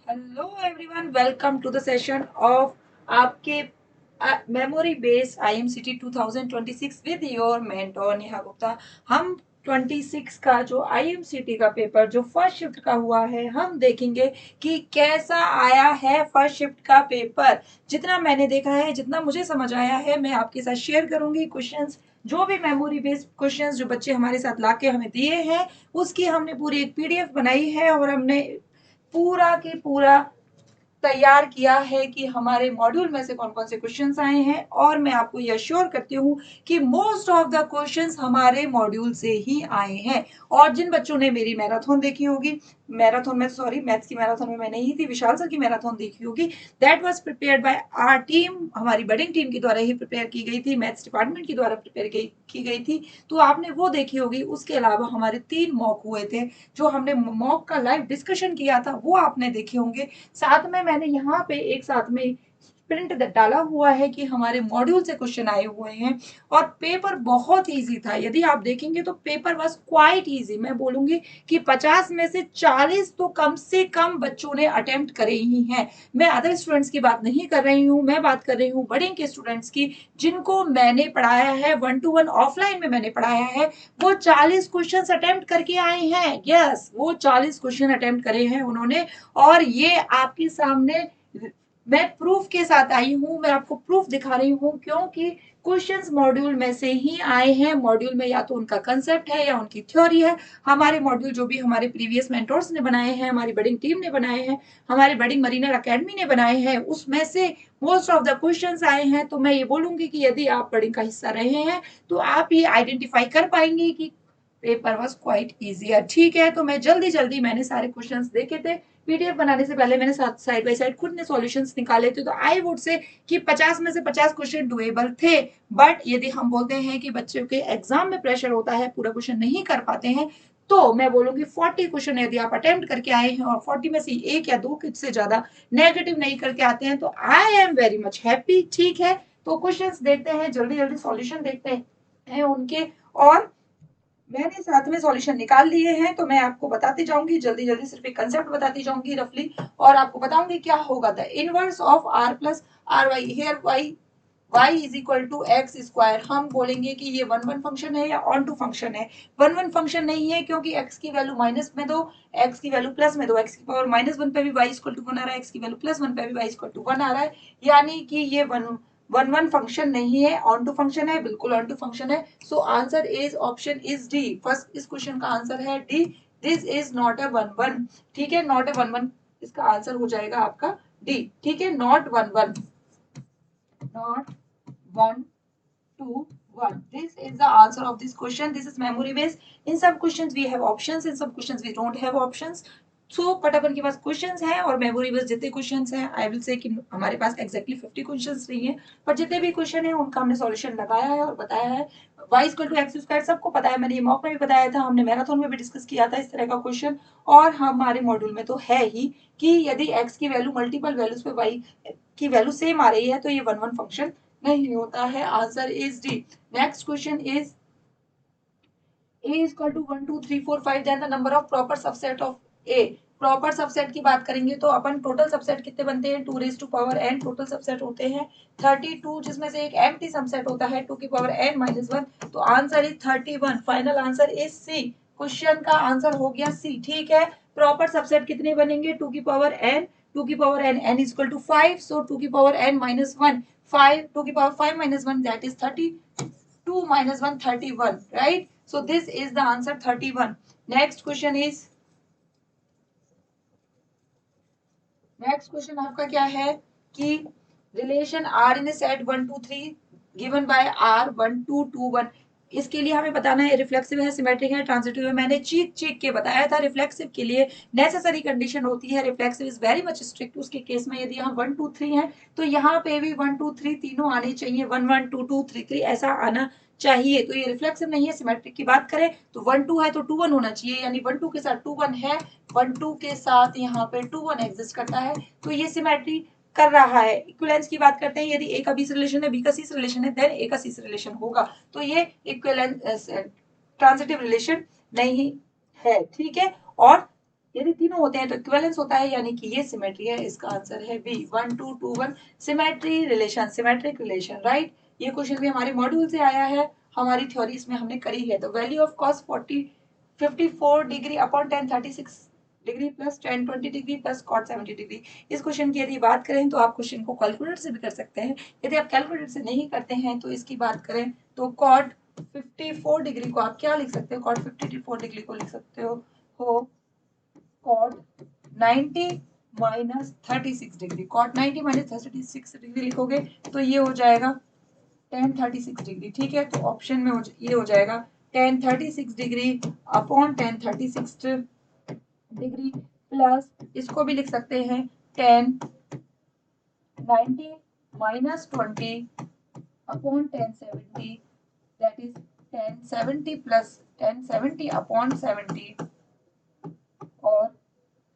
Hello everyone, welcome to the session of आपके memory based IMCT 2026 with your mentor Neha Gupta. हम 26 का जो IMCT का पेपर जो फर्स्ट शिफ्ट का हुआ है, हम देखेंगे कि कैसा आया है फर्स्ट शिफ्ट का पेपर। जितना मैंने देखा है, जितना मुझे समझ आया है, मैं आपके साथ शेयर करूंगी। क्वेश्चंस जो भी मेमोरी बेस्ड क्वेश्चंस जो बच्चे हमारे साथ लाके हमें दिए हैं, उसकी हमने पूरी एक पीडीएफ बनाई है और हमने पूरा के पूरा तैयार किया है कि हमारे मॉड्यूल में से कौन कौन से क्वेश्चंस आए हैं। और मैं आपको यह श्योर करती हूँ कि मोस्ट ऑफ द क्वेश्चंस हमारे मॉड्यूल से ही आए हैं। और जिन बच्चों ने मेरी मैराथन देखी होगी, मैराथन में सॉरी मैथ्स की मैराथन में मैं नहीं थी, विशाल सर की मैराथन देखी होगी, that was prepared by our team, हमारी बडिंग टीम के द्वारा ही प्रिपेयर की गई थी, मैथ्स डिपार्टमेंट के द्वारा प्रिपेयर की गई थी। तो आपने वो देखी होगी। उसके अलावा हमारे 3 मॉक हुए थे, जो हमने मॉक का लाइव डिस्कशन किया था, वो आपने देखे होंगे। साथ में मैंने यहाँ पे एक साथ में प्रिंट डाला हुआ है कि हमारे मॉड्यूल से क्वेश्चन आए हुए हैं। और पेपर बहुत इजी था, यदि आप देखेंगे तो पेपर वाज क्वाइट इजी। मैं बोलूंगी कि 50 में से 40 तो कम से कम बच्चों ने अटेम्प्ट करे ही हैं। मैं अदर स्टूडेंट्स की बात नहीं कर रही हूँ, मैं बात कर रही हूँ बडिंग के स्टूडेंट्स की, जिनको मैंने पढ़ाया है 1-to-1 ऑफलाइन में मैंने पढ़ाया है। वो 40 क्वेश्चन अटेम्प्ट करके आए हैं। यस, वो 40 क्वेश्चन अटेम्प्ट करे हैं उन्होंने। और ये आपके सामने मैं प्रूफ के साथ आई हूं, मैं आपको प्रूफ दिखा रही हूं, क्योंकि क्वेश्चंस मॉड्यूल में से ही आए हैं। मॉड्यूल में या तो उनका कंसेप्ट है या उनकी थ्योरी है। हमारे मॉड्यूल जो भी हमारे प्रीवियस मेंटोर्स ने बनाए हैं, हमारी बडिंग टीम ने बनाए हैं, हमारे बडिंग मरीनर अकेडमी ने बनाए हैं, उसमें से मोस्ट ऑफ द क्वेश्चंस आए हैं। तो मैं ये बोलूंगी कि यदि आप बडिंग का हिस्सा रहे हैं तो आप ये आइडेंटिफाई कर पाएंगे कि पेपर वॉज क्वाइट इजियर। ठीक है, तो मैं जल्दी जल्दी मैंने सारे क्वेश्चंस देखे थे। पीडीएफ बनाने से पहले मैंने साथ साइड बाय साइड खुद ने सॉल्यूशंस निकाले थे। तो आई वुड से कि 50 में से 50 क्वेश्चन डुएबल थे। बट यदि हम बोलते हैं कि बच्चों के एग्जाम में प्रेशर होता है, पूरा क्वेश्चन नहीं कर पाते हैं, तो मैं बोलूंगी 40 क्वेश्चन यदि आप अटेम्प्ट करके आए हैं और 40 में से एक या दो से ज्यादा नेगेटिव नहीं करके आते हैं, तो I am very much happy. ठीक है, तो क्वेश्चंस देखते हैं, जल्दी जल्दी सॉल्यूशन देखते हैं उनके। और मैंने साथ में सॉल्यूशन निकाल लिए हैं, तो मैं आपको बताती जाऊंगी जल्दी जल्दी, सिर्फ एक कंसेप्ट बताती जाऊंगी रफली, और आपको बताऊंगी क्या होगा। The inverse of r plus r y, here y y is equal to x square. हम बोलेंगे कि ये वन वन फंक्शन है या ऑन टू फंक्शन है। वन वन फंक्शन नहीं है, क्योंकि x की वैल्यू माइनस में दो, x की वैल्यू प्लस में दो, x की पावर -1 पे भी y इक्वल टू 1 आ रहा है, x की वैल्यू +1 पे भी y इक्वल टू 1 आ रहा है। यानी कि ये वन वन वन फंक्शन नहीं है, ऑन टू फंक्शन है, बिल्कुल ऑन टू फंक्शन है। So answer is option is D. First इस क्वेश्चन का आंसर है D, this is not a one one. ठीक है, नॉट ए वन वन, इसका आंसर हो जाएगा आपका डी। ठीक है, not one one, not 1, 2, 1. This is the answer of this question. This is memory based. In some questions we have options, in some questions we don't have options. So but अपन के पास questions हैं, और memory based जितने questions हैं, I will say कि हमारे पास exactly 50 questions नहीं है, पर जितने भी क्वेश्चन है उनका हमने सॉल्यूशन लगाया है और बताया है। y equal to x square सबको पता है, मैंने ये मॉक में भी बताया था, हमने मैराथन में भी डिस्कस किया था इस तरह का क्वेश्चन। और हमारे मॉड्यूल में तो है ही कि यदि x की वैल्यू मल्टीपल वैल्यूज पे y की वैल्यू सेम आ रही है, तो ये वन वन फंक्शन नहीं होता है। Answer is D. Next question is a is equal to 1 2 3 4 5, then the number of proper subset of a। Proper subset की बात करेंगे तो अपन टोटल सबसेट कितने बनते हैं, 2 raise to power n total subset होते हैं 32, जिसमें से एक एम्प्टी सबसेट होता है 2 की पावर n माइनस 1। तो answer is 31। Final answer is C. Question का आंसर हो गया सी। ठीक है, प्रॉपर सबसेट कितने बनेंगे, 2 की पावर n, 2 की power n, n is equal to 5, so 2 की पावर n माइनस 1, 5, 2 की power 5 minus 1, that is 32 minus 1, 31, right? So this is the answer 31. Next question is, next question आपका क्या है कि relation r in set 1 2 3 given by r 1 2 2 1। इसके लिए हमें बताना है रिफ्लेक्सिव है, सिमेट्रिक है, ट्रांजिटिव है। मैंने चीख चीख के बताया था रिफ्लेक्सिव के लिए नेसेसरी कंडीशन होती है, reflexive is very much strict. उसके केस में यदि यहाँ 1 2 3 है, तो यहाँ पे भी 1 2 3 तीनों आने चाहिए, 1 1 2 2 3 3 ऐसा आना चाहिए। तो ये रिफ्लेक्सिव नहीं है। सिमेट्रिक की बात करें तो 1 2 है तो 2 1 होना चाहिए, यानी 1 2 के साथ 2 1 है, 1 2 के साथ यहाँ पे 2 1 एग्जिस्ट करता है, तो ये सिमेट्री कर रहा है। इक्विवेलेंस की बात करते हैं, यदि ए का बी से रिलेशन है, बी का सी से रिलेशन है, देन ए का सी से रिलेशन होगा, तो ये इक्विवेलेंस ट्रांजिटिव रिलेशन नहीं है। ठीक है, और यदि तीनों होते हैं तो इक्विवेलेंस होता है, यानी कि ये सिमेट्री है। इसका आंसर है b, 1 2 2 1, symmetry relation, symmetric relation, right. ये क्वेश्चन भी हमारे मॉड्यूल से आया है, हमारी थ्योरी इसमें हमने करी है। तो value of cos 54 degree upon tan 36 degree plus tan 20 degree plus cot 70 degree. इस क्वेश्चन की यदि बात करें तो आप क्वेश्चन को कैलकुलेटर से भी कर सकते हैं। यदि आप कैलकुलेटर से नहीं करते हैं तो इसकी बात करें तो cot 54 डिग्री को आप क्या लिख सकते हो, cot 54 डिग्री को लिख सकते हो cot 90 minus 36 degree. cot 90 minus 36 degree लिखोगे तो ये हो जाएगा tan 36 डिग्री, ठीक है। तो ऑप्शन में ये हो जाएगा tan 36 degree upon tan 36 degree plus इसको भी लिख सकते हैं tan 90 minus 20 upon tan 70, that is tan 70 plus tan 70 upon 70 और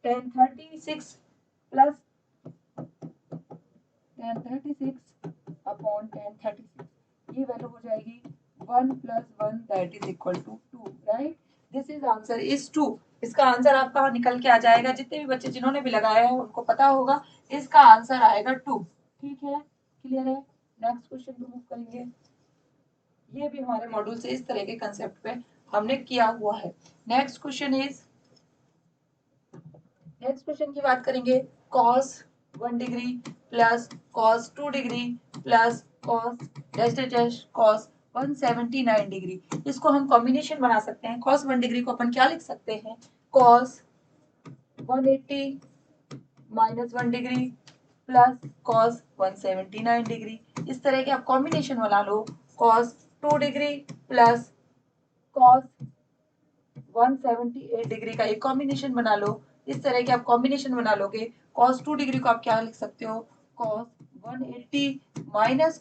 tan 36 plus tan 36 upon tan 36, ये वैल्यू हो जाएगी 1 plus 1 that is equal to 2, right. This is answer is 2। इसका आंसर आपका निकल के आ जाएगा। जितने भी बच्चे जिन्होंने भी लगाया है उनको पता होगा इसका आंसर आएगा 2, ठीक है, क्लियर है। नेक्स्ट क्वेश्चन पे मूव करेंगे। ये भी हमारे मॉड्यूल से इस तरह के कंसेप्ट पे हमने किया हुआ है। Next question is, next question की बात करेंगे cos 1 degree plus cos 2 degree plus cos dash dash dash cos 179 degree. इसको हम कॉम्बिनेशन बना सकते हैं। cos 1 डिग्री को अपन क्या लिख सकते हैं, cos 180 minus 1 degree plus cos 179 degree. इस तरह के आप कॉम्बिनेशन बना लो, cos 2 degree plus cos 178 degree का एक कॉम्बिनेशन बना लो। इस तरह के आप कॉम्बिनेशन बना लोगे। cos 2 डिग्री को आप क्या लिख सकते हो, cos 180 माइनस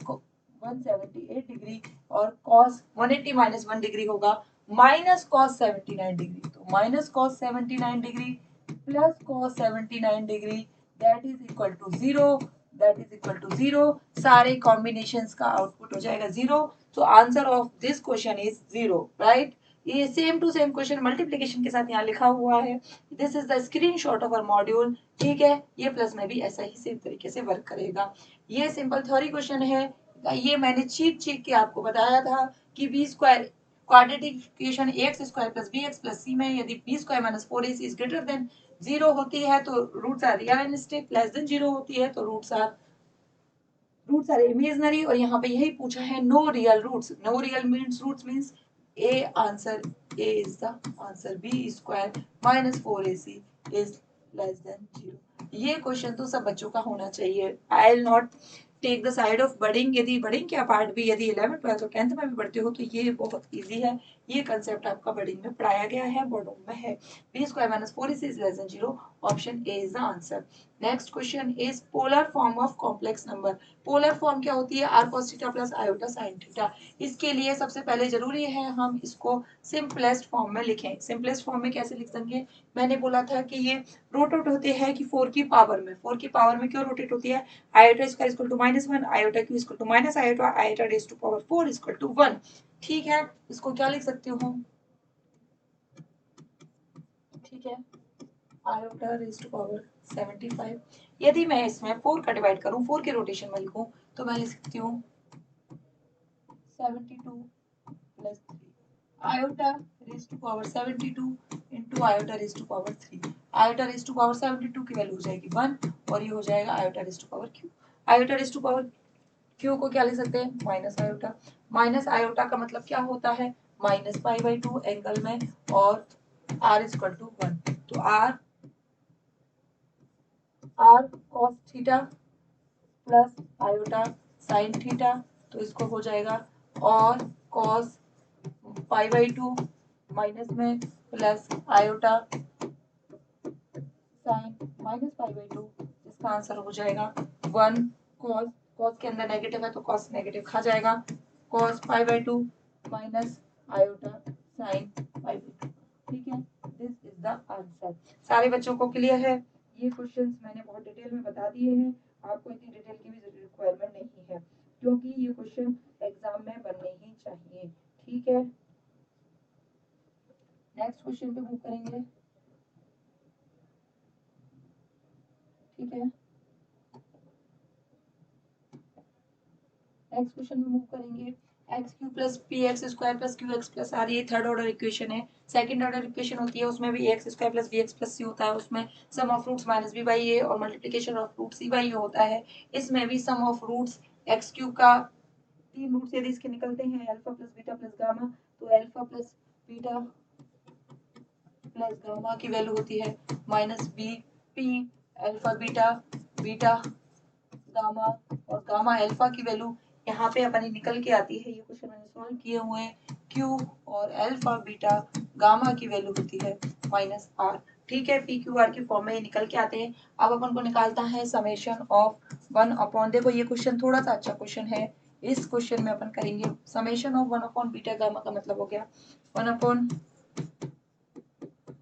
178 डिग्री और cos 180 माइनस 1 डिग्री होगा माइनस cos 79 डिग्री। तो minus cos 79 degree plus cos 79 degree that is equal to 0, that is equal to 0। सारे कॉम्बिनेशंस का आउटपुट हो जाएगा 0। तो answer of this question is 0, right. ये same to same question multiplication के साथ यहाँ लिखा हुआ है। This is the screenshot of our module, ठीक है। ये प्लस में भी ऐसा ही सेम तरीके से वर्क करेगा। ये सिंपल थ्योरी क्वेश्चन है। ये मैंने चीट के आपको बताया था कि b square quadratic equation x square plus b x plus c में यदि b square minus 4ac is greater than 0 होती है तो roots are realistic, less than 0 होती है तो रूट्स आर इमेजिनरी। और यहाँ पे यही पूछा है no real roots. No real means roots means a answer, a is the answer, b square minus 4ac is less than 0। ये क्वेश्चन तो सब बच्चों का होना चाहिए। I will not take the side of budding. यदि बडिंग का part भी यदि 11th 12th और 10th में भी पढ़ते हो तो ये बहुत इजी है। ये कंसेप्ट आपका बडिंग में पढ़ाया गया है, बॉडोम में है। B square minus 4ac is less than 0, option a is the answer. Next question is polar form of complex number. Polar form क्या होती है, r cos theta plus iota sine theta. इसके लिए सबसे पहले जरूरी है हम इसको सिंपलेस्ट फॉर्म में लिखें। सिंपलेस्ट फॉर्म में कैसे लिख सकेंगे, मैंने बोला था कि ये रोटेट होते हैं कि 4 की पावर में। 4 की पावर में क्यों रोटेट होती है, iota square equal to -1, iota cube equal to minus iota, iota raise to power 4 equal to 1, ठीक है। इसको क्या लिख सकती हूँ, ठीक है, आयोटा रेज टू पावर 75। यदि मैं इसमें 4 का डिवाइड करूं, 4 के रोटेशन में लिखूं तो मैं लिख सकती हूँ 72 plus 3 iota raise to power 72 into iota raise to power 3। Iota raise to power 72 की वैल्यू हो जाएगी 1 और ये हो जाएगा iota raise to power cube. Iota raise to power cube को क्या लिख सकते हैं, माइनस आयोटा। माइनस आयोटा का मतलब क्या होता है, माइनस पाई बाई 2 एंगल में और आर इज इक्वल टू 1। तो r cos theta plus iota sine theta, तो इसको हो जाएगा और cos पाई बाई 2 माइनस में plus iota sine minus pi by 2, इसका आंसर हो जाएगा 1। cos के अंदर नेगेटिव है तो cos नेगेटिव खा जाएगा, cos pi by 2 minus iota sine pi by 2, ठीक है। This is the answer. सारे बच्चों को क्लियर है। ये क्वेश्चंस मैंने बहुत डिटेल में बता दिए हैं, आपको इतनी डिटेल की भी रिक्वायरमेंट नहीं है क्योंकि ये क्वेश्चन एग्जाम में बनने ही चाहिए, ठीक है। नेक्स्ट क्वेश्चन पे मूव करेंगे। ठीक है, नेक्स्ट क्वेश्चन में मूव करेंगे। X cube plus p x square plus q x plus r, ये थर्ड ऑर्डर इक्वेशन है। सेकंड ऑर्डर इक्वेशन होती है उसमें भी x square plus b x plus c होता है, उसमें sum of roots minus b by a और multiplication of root c by a होता है। इसमें भी sum of roots x cube का 3 रूट्स यदि इसके निकलते हैं alpha plus beta plus gamma, तो alpha plus beta plus gamma की वैल्यू होती है minus b p alpha beta beta gamma, और गामा अल्फा की वैल्यू यहाँ पे अपनी निकल के आती है, ये क्वेश्चन मैंने सॉल्व किए हुए हैं, क्यू और अल्फा बीटा गामा की वैल्यू होती है माइनस आर। ठीक है, पी क्यू आर की फॉर्म में ये निकल के आते हैं। अब अपन को निकालता है समेशन ऑफ 1 अपॉन, देखो ये क्वेश्चन थोड़ा सा अच्छा क्वेश्चन है, इस क्वेश्चन में अपन करेंगे summation of 1 upon beta gamma का मतलब हो गया 1 upon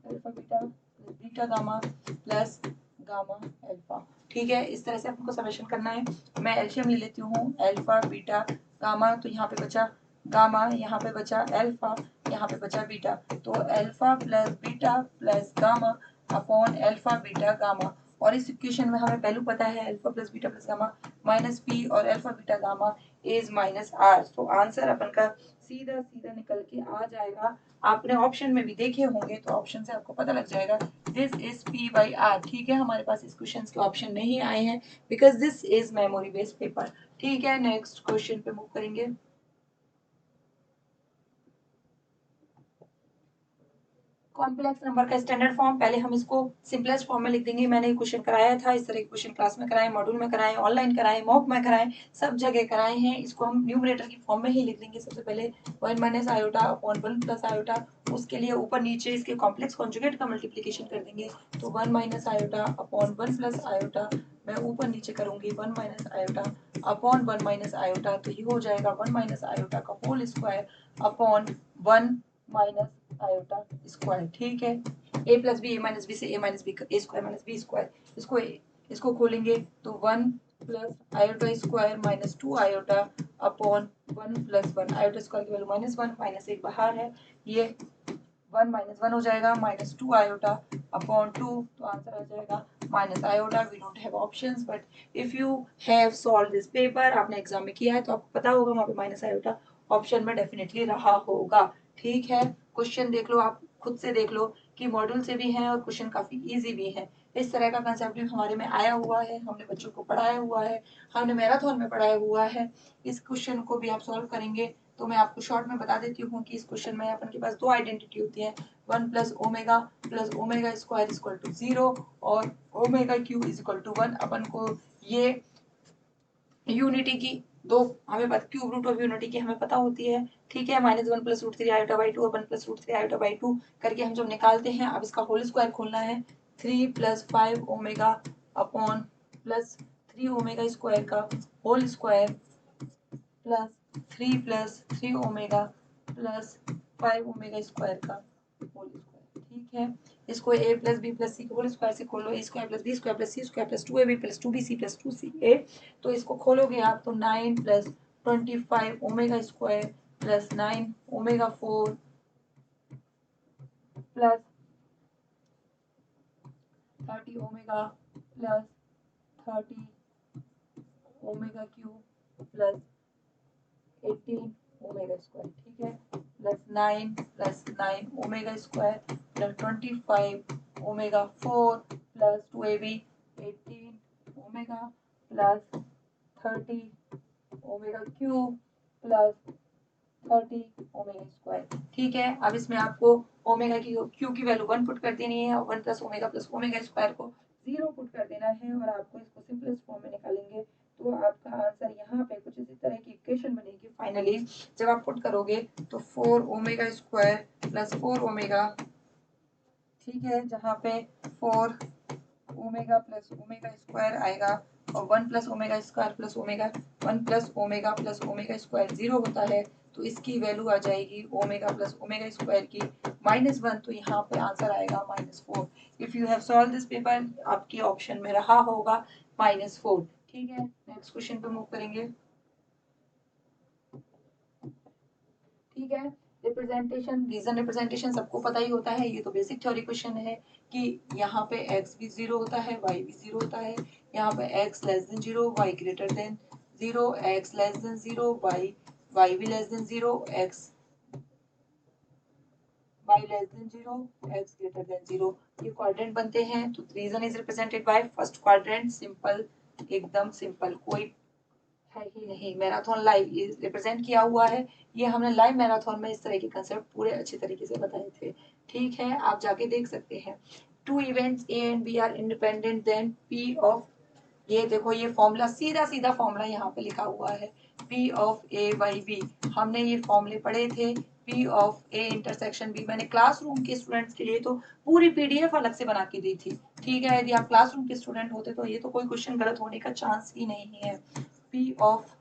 alpha beta beta gamma plus gamma alpha. ठीक है, इस तरह से आपको समेशन करना है। मैं एलसीएम ले लेती हूँ, अल्फा बीटा गामा, तो यहाँ पे बचा गामा, यहाँ पे बचा अल्फा, यहाँ पे बचा बीटा, तो alpha plus beta plus gamma upon alpha beta gamma. और इस इक्वेशन में हमें वैल्यू पता है alpha plus beta plus gamma minus p और alpha beta gamma is minus r. तो आंसर अपन का सीधा सीधा निकल के आ जाएगा। आपने ऑप्शन में भी देखे होंगे तो ऑप्शन से आपको पता लग जाएगा this is p by r. ठीक है, हमारे पास इस क्वेश्चन के ऑप्शन नहीं आए हैं because this is memory based paper. ठीक है, नेक्स्ट क्वेश्चन पे मूव करेंगे। कॉम्प्लेक्स नंबर का स्टैंडर्ड फॉर्म, पहले हम इसको सिंपलेस्ट फॉर्म में लिख देंगे। मैंने क्वेश्चन कराया था, इस तरह के क्वेश्चन क्लास में कराए, मॉड्यूल में कराए, ऑनलाइन कराए, मॉक में कराए, सब जगह कराए हैं। इसको हम न्यूमरेटर की फॉर्म में ही लिख देंगे। सबसे पहले 1 minus iota upon 1 plus iota, उसके लिए ऊपर नीचे इसके कॉम्प्लेक्स कॉन्जुगेट का मल्टीप्लीकेशन कर देंगे, तो 1 minus iota upon 1 plus iota, मैं ऊपर नीचे करूंगी 1 minus iota upon 1 minus iota, तो ये हो जाएगा 1 माइनस आयोटा का whole square upon 1 minus iota square. ठीक है, a plus b, a minus b से a minus b, a square minus b square, इसको खोलेंगे तो 1 plus iota square minus 2 iota upon 1 plus 1, iota square की value minus 1, minus 1 बाहर है, ये 1 माइनस 1 हो जाएगा माइनस 2 आयोटा अपॉन 2, तो आंसर आ जाएगा minus iota. We don't have options, but if you have solve this paper, आपने एग्जाम में किया है तो आपको पता होगा वहां पे माइनस आयोटा ऑप्शन में डेफिनेटली रहा होगा। ठीक है, क्वेश्चन देख लो, आप खुद से देख लो कि मॉड्यूल से भी है और क्वेश्चन काफी इजी भी है। इस तरह का कंसेप्ट भी हमारे में आया हुआ है, हमने बच्चों को पढ़ाया हुआ है, हमने मैराथन में पढ़ाया हुआ है। इस क्वेश्चन को भी आप सॉल्व करेंगे तो मैं आपको शॉर्ट में बता देती हूँ कि इस क्वेश्चन में अपन के पास दो आइडेंटिटी होती है, 1 plus omega square equal to 0 और ओमेगा क्यू इक्वल टू 1। अपन को ये यूनिटी की दो हमें पता, क्यूब रूट ऑफ यूनिटी की हमें पता होती है। ठीक है, minus 1 plus root 3 iota by 2 और 1 प्लस रूट 3 आयोटा बाई 2 करके हम जब निकालते हैं, अब इसका होल स्क्वायर खोलना है, 3 plus 5 omega upon plus 3 omega square का whole square plus 3 plus 3 omega plus 5 omega square का होल स्क्वायर। ठीक है, इसको a plus b plus c के होल स्क्वायर से खोलो, a square plus b square plus c square plus 2ab plus 2bc plus 2ca, तो इसको खोलोगे आप तो 9 plus 25 omega square plus 9 omega 4 plus 30 omega plus 30 omega cube plus 18 omega square. ठीक है, plus 9 omega square plus 25 omega 4 plus 2ab 18 omega plus 30 omega cube plus 30 omega square. ठीक है, अब इसमें आपको ओमेगा की क्यू की वैल्यू 1 पुट कर देनी है और 1 प्लस ओमेगा स्क्वायर को 0 पुट कर देना है, और आपको इसको सिंपलेस्ट फॉर्म में निकालेंगे तो आपका आंसर यहाँ पे कुछ इसी तरह की इक्वेशन बनेगी। फाइनली जब आप पुट करोगे तो 4 ओमेगा स्क्वायर प्लस 4 ओमेगा, ठीक है, जहाँ पे 4 ओमेगा प्लस ओमेगा स्क्वायर आएगा और 1 plus omega square plus omega 1 plus omega square 0 होता है, तो इसकी वैल्यू आ जाएगी ओमेगा प्लस ओमेगा स्क्वायर की -1, तो यहाँ पे आंसर आएगा -4। If you have solve this paper, आपकी ऑप्शन में रहा होगा -4। ठीक है, नेक्स्ट क्वेश्चन पे मूव करेंगे। ठीक है, रिप्रेजेंटेशन, रीजन रिप्रेजेंटेशन सबको पता ही होता है, ये तो बेसिक थ्योरी क्वेश्चन है कि यहाँ पे x भी 0 होता है, y भी 0 होता है, यहाँ पे x less than 0, y greater than 0, x less than 0, y भी less than 0, x y less than 0, x greater than 0, ये क्वाड्रेंट बनते हैं। तो region is represented by first quadrant, simple, एकदम सिंपल, कोई है ही नहीं। मैराथन लाइव रिप्रेजेंट किया हुआ है, ये हमने लाइव मैराथन में इस तरह के कंसेप्ट पूरे अच्छे तरीके से बताए थे। ठीक है, आप जाके देख सकते हैं। Two events A and B are independent then P of, ये देखो ये फॉर्मूला, सीधा सीधा फॉर्मूला यहाँ पे लिखा हुआ है, P of A by B, हमने ये फॉर्मूले पढ़े थे। P of A intersection B, मैंने क्लासरूम के स्टूडेंट्स के लिए तो पूरी पीडीएफ अलग से बना के दी थी। ठीक है, यदि आप क्लासरूम के स्टूडेंट होते तो ये तो कोई क्वेश्चन गलत होने का चांस ही नहीं है। P of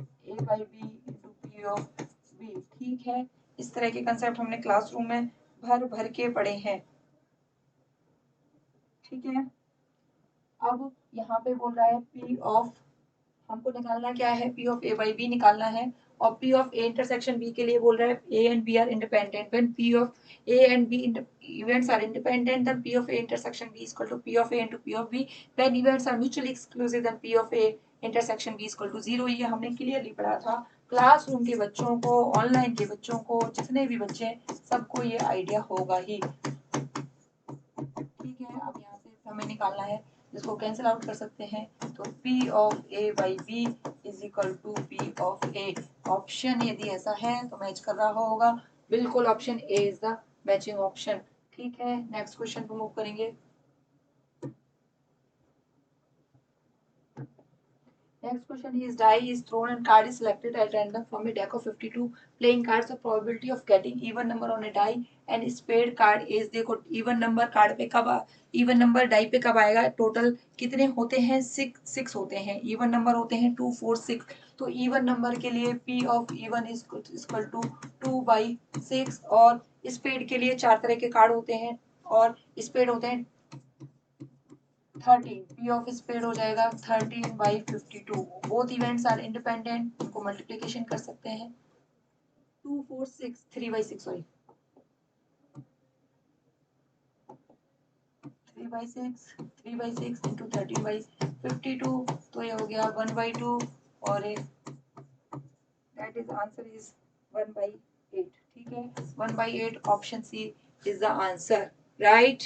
A by B into P of B, ठीक है, इस तरह के कंसेप्ट हमने क्लासरूम में भर भर के पढ़े हैं। ठीक है, अब यहाँ पे बोल रहा है पी ऑफ, हमको निकालना क्या है, P of A by B निकालना है, और P of A intersection B के लिए बोल रहा है A and B are independent, when P of A and B events are independent then P of A intersection B equal to P of A into P of B, when events are mutually exclusive then P of A intersection B equal to 0। ये हमने clearly पढ़ा था। Classroom के बच्चों को, online के बच्चों को, जितने भी बच्चे हैं सबको ये आइडिया होगा ही। ठीक है, अब यहाँ से हमें निकालना है, जिसको कैंसिल आउट कर सकते हैं, तो P of A by B is equal to P of A। Option यदि ऐसा है तो मैच कर रहा होगा, बिल्कुल option A is the matching option. ठीक है, नेक्स्ट क्वेश्चन को मूव करेंगे। Next question is, die is thrown and card is selected at random from a deck of 52 playing cards. The probability of getting even number on a die and spade card is, देखो even number card पे कब, even number die पे कब आएगा, total कितने होते हैं, six होते हैं, even number होते हैं 2 4 6, तो even number के लिए P of even is equal to 2/6, और spade के लिए चार तरह के कार्ड होते हैं और spade होते हैं 13, P ऑफ स्पेड हो जाएगा 13/52। बोथ इवेंट्स आर इंडिपेंडेंट, उनको मल्टीप्लीकेशन कर सकते हैं, 2 4 6 3/6, सॉरी 3/6 इंटू 13/52, तो ये हो गया 1/2, और दैट इज आंसर इज 1/8। ठीक है, 1/8, option C is the answer, right.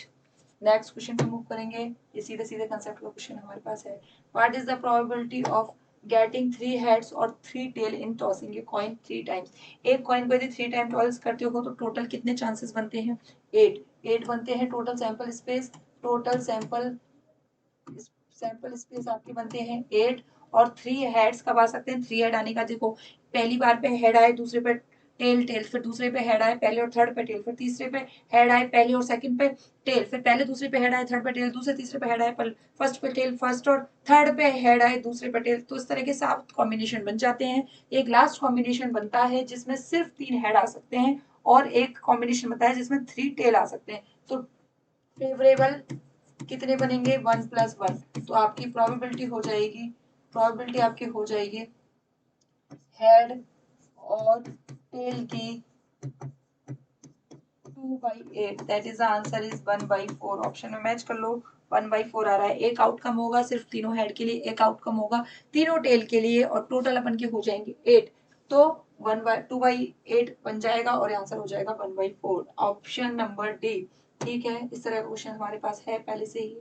Next question पे मूव करेंगे, ये सीधे सीधे कंसेप्ट का क्वेश्चन हमारे पास है। What is the probability of getting 3 heads और 3 tell in tossing a coin 3 times. एक कॉइन को यदि 3 टाइम टॉस करते हो तो टोटल कितने चांसेस बनते हैं, 8 बनते हैं। Total sample space, total sample space आपके बनते हैं 8, और 3 हेड्स कब आ सकते हैं, 3 हेड आने का, देखो पहली बार पे हेड आए, दूसरे पे टेल, फिर दूसरे पे हेड आए, पहले और थर्ड पे टेल, फिर तीसरे पे हेड आए, पहले और सेकंड पे टेल, फिर पहले दूसरे पे हेड आए, थर्ड पे टेल, दूसरे तीसरे पे हेड आए, फर्स्ट पे टेल, फर्स्ट और थर्ड पे हेड आए, दूसरे पे टेल, तो इस तरह के 7 कॉम्बिनेशन बन जाते हैं। एक लास्ट कॉम्बिनेशन बनता है जिसमें सिर्फ 3 हेड आ सकते हैं, और एक कॉम्बिनेशन बनता है जिसमें 3 टेल आ सकते हैं। तो फेवरेबल कितने बनेंगे, 1+1, तो आपकी प्रोबेबिलिटी हो जाएगी, प्रोबेबिलिटी आपकी हो जाएगी हेड और टेल की 2/8, that is the answer is 1/4। Option में मैच कर लो, 1/4 आ रहा है। एक आउटकम होगा सिर्फ तीनों हेड के लिए, एक आउटकम होगा तीनों टेल के लिए, और टोटल अपन के हो जाएंगे 8, तो 2/8 बन जाएगा, और आंसर हो जाएगा 1/4, ऑप्शन नंबर डी। ठीक है, इस तरह का क्वेश्चन हमारे पास है पहले से ही।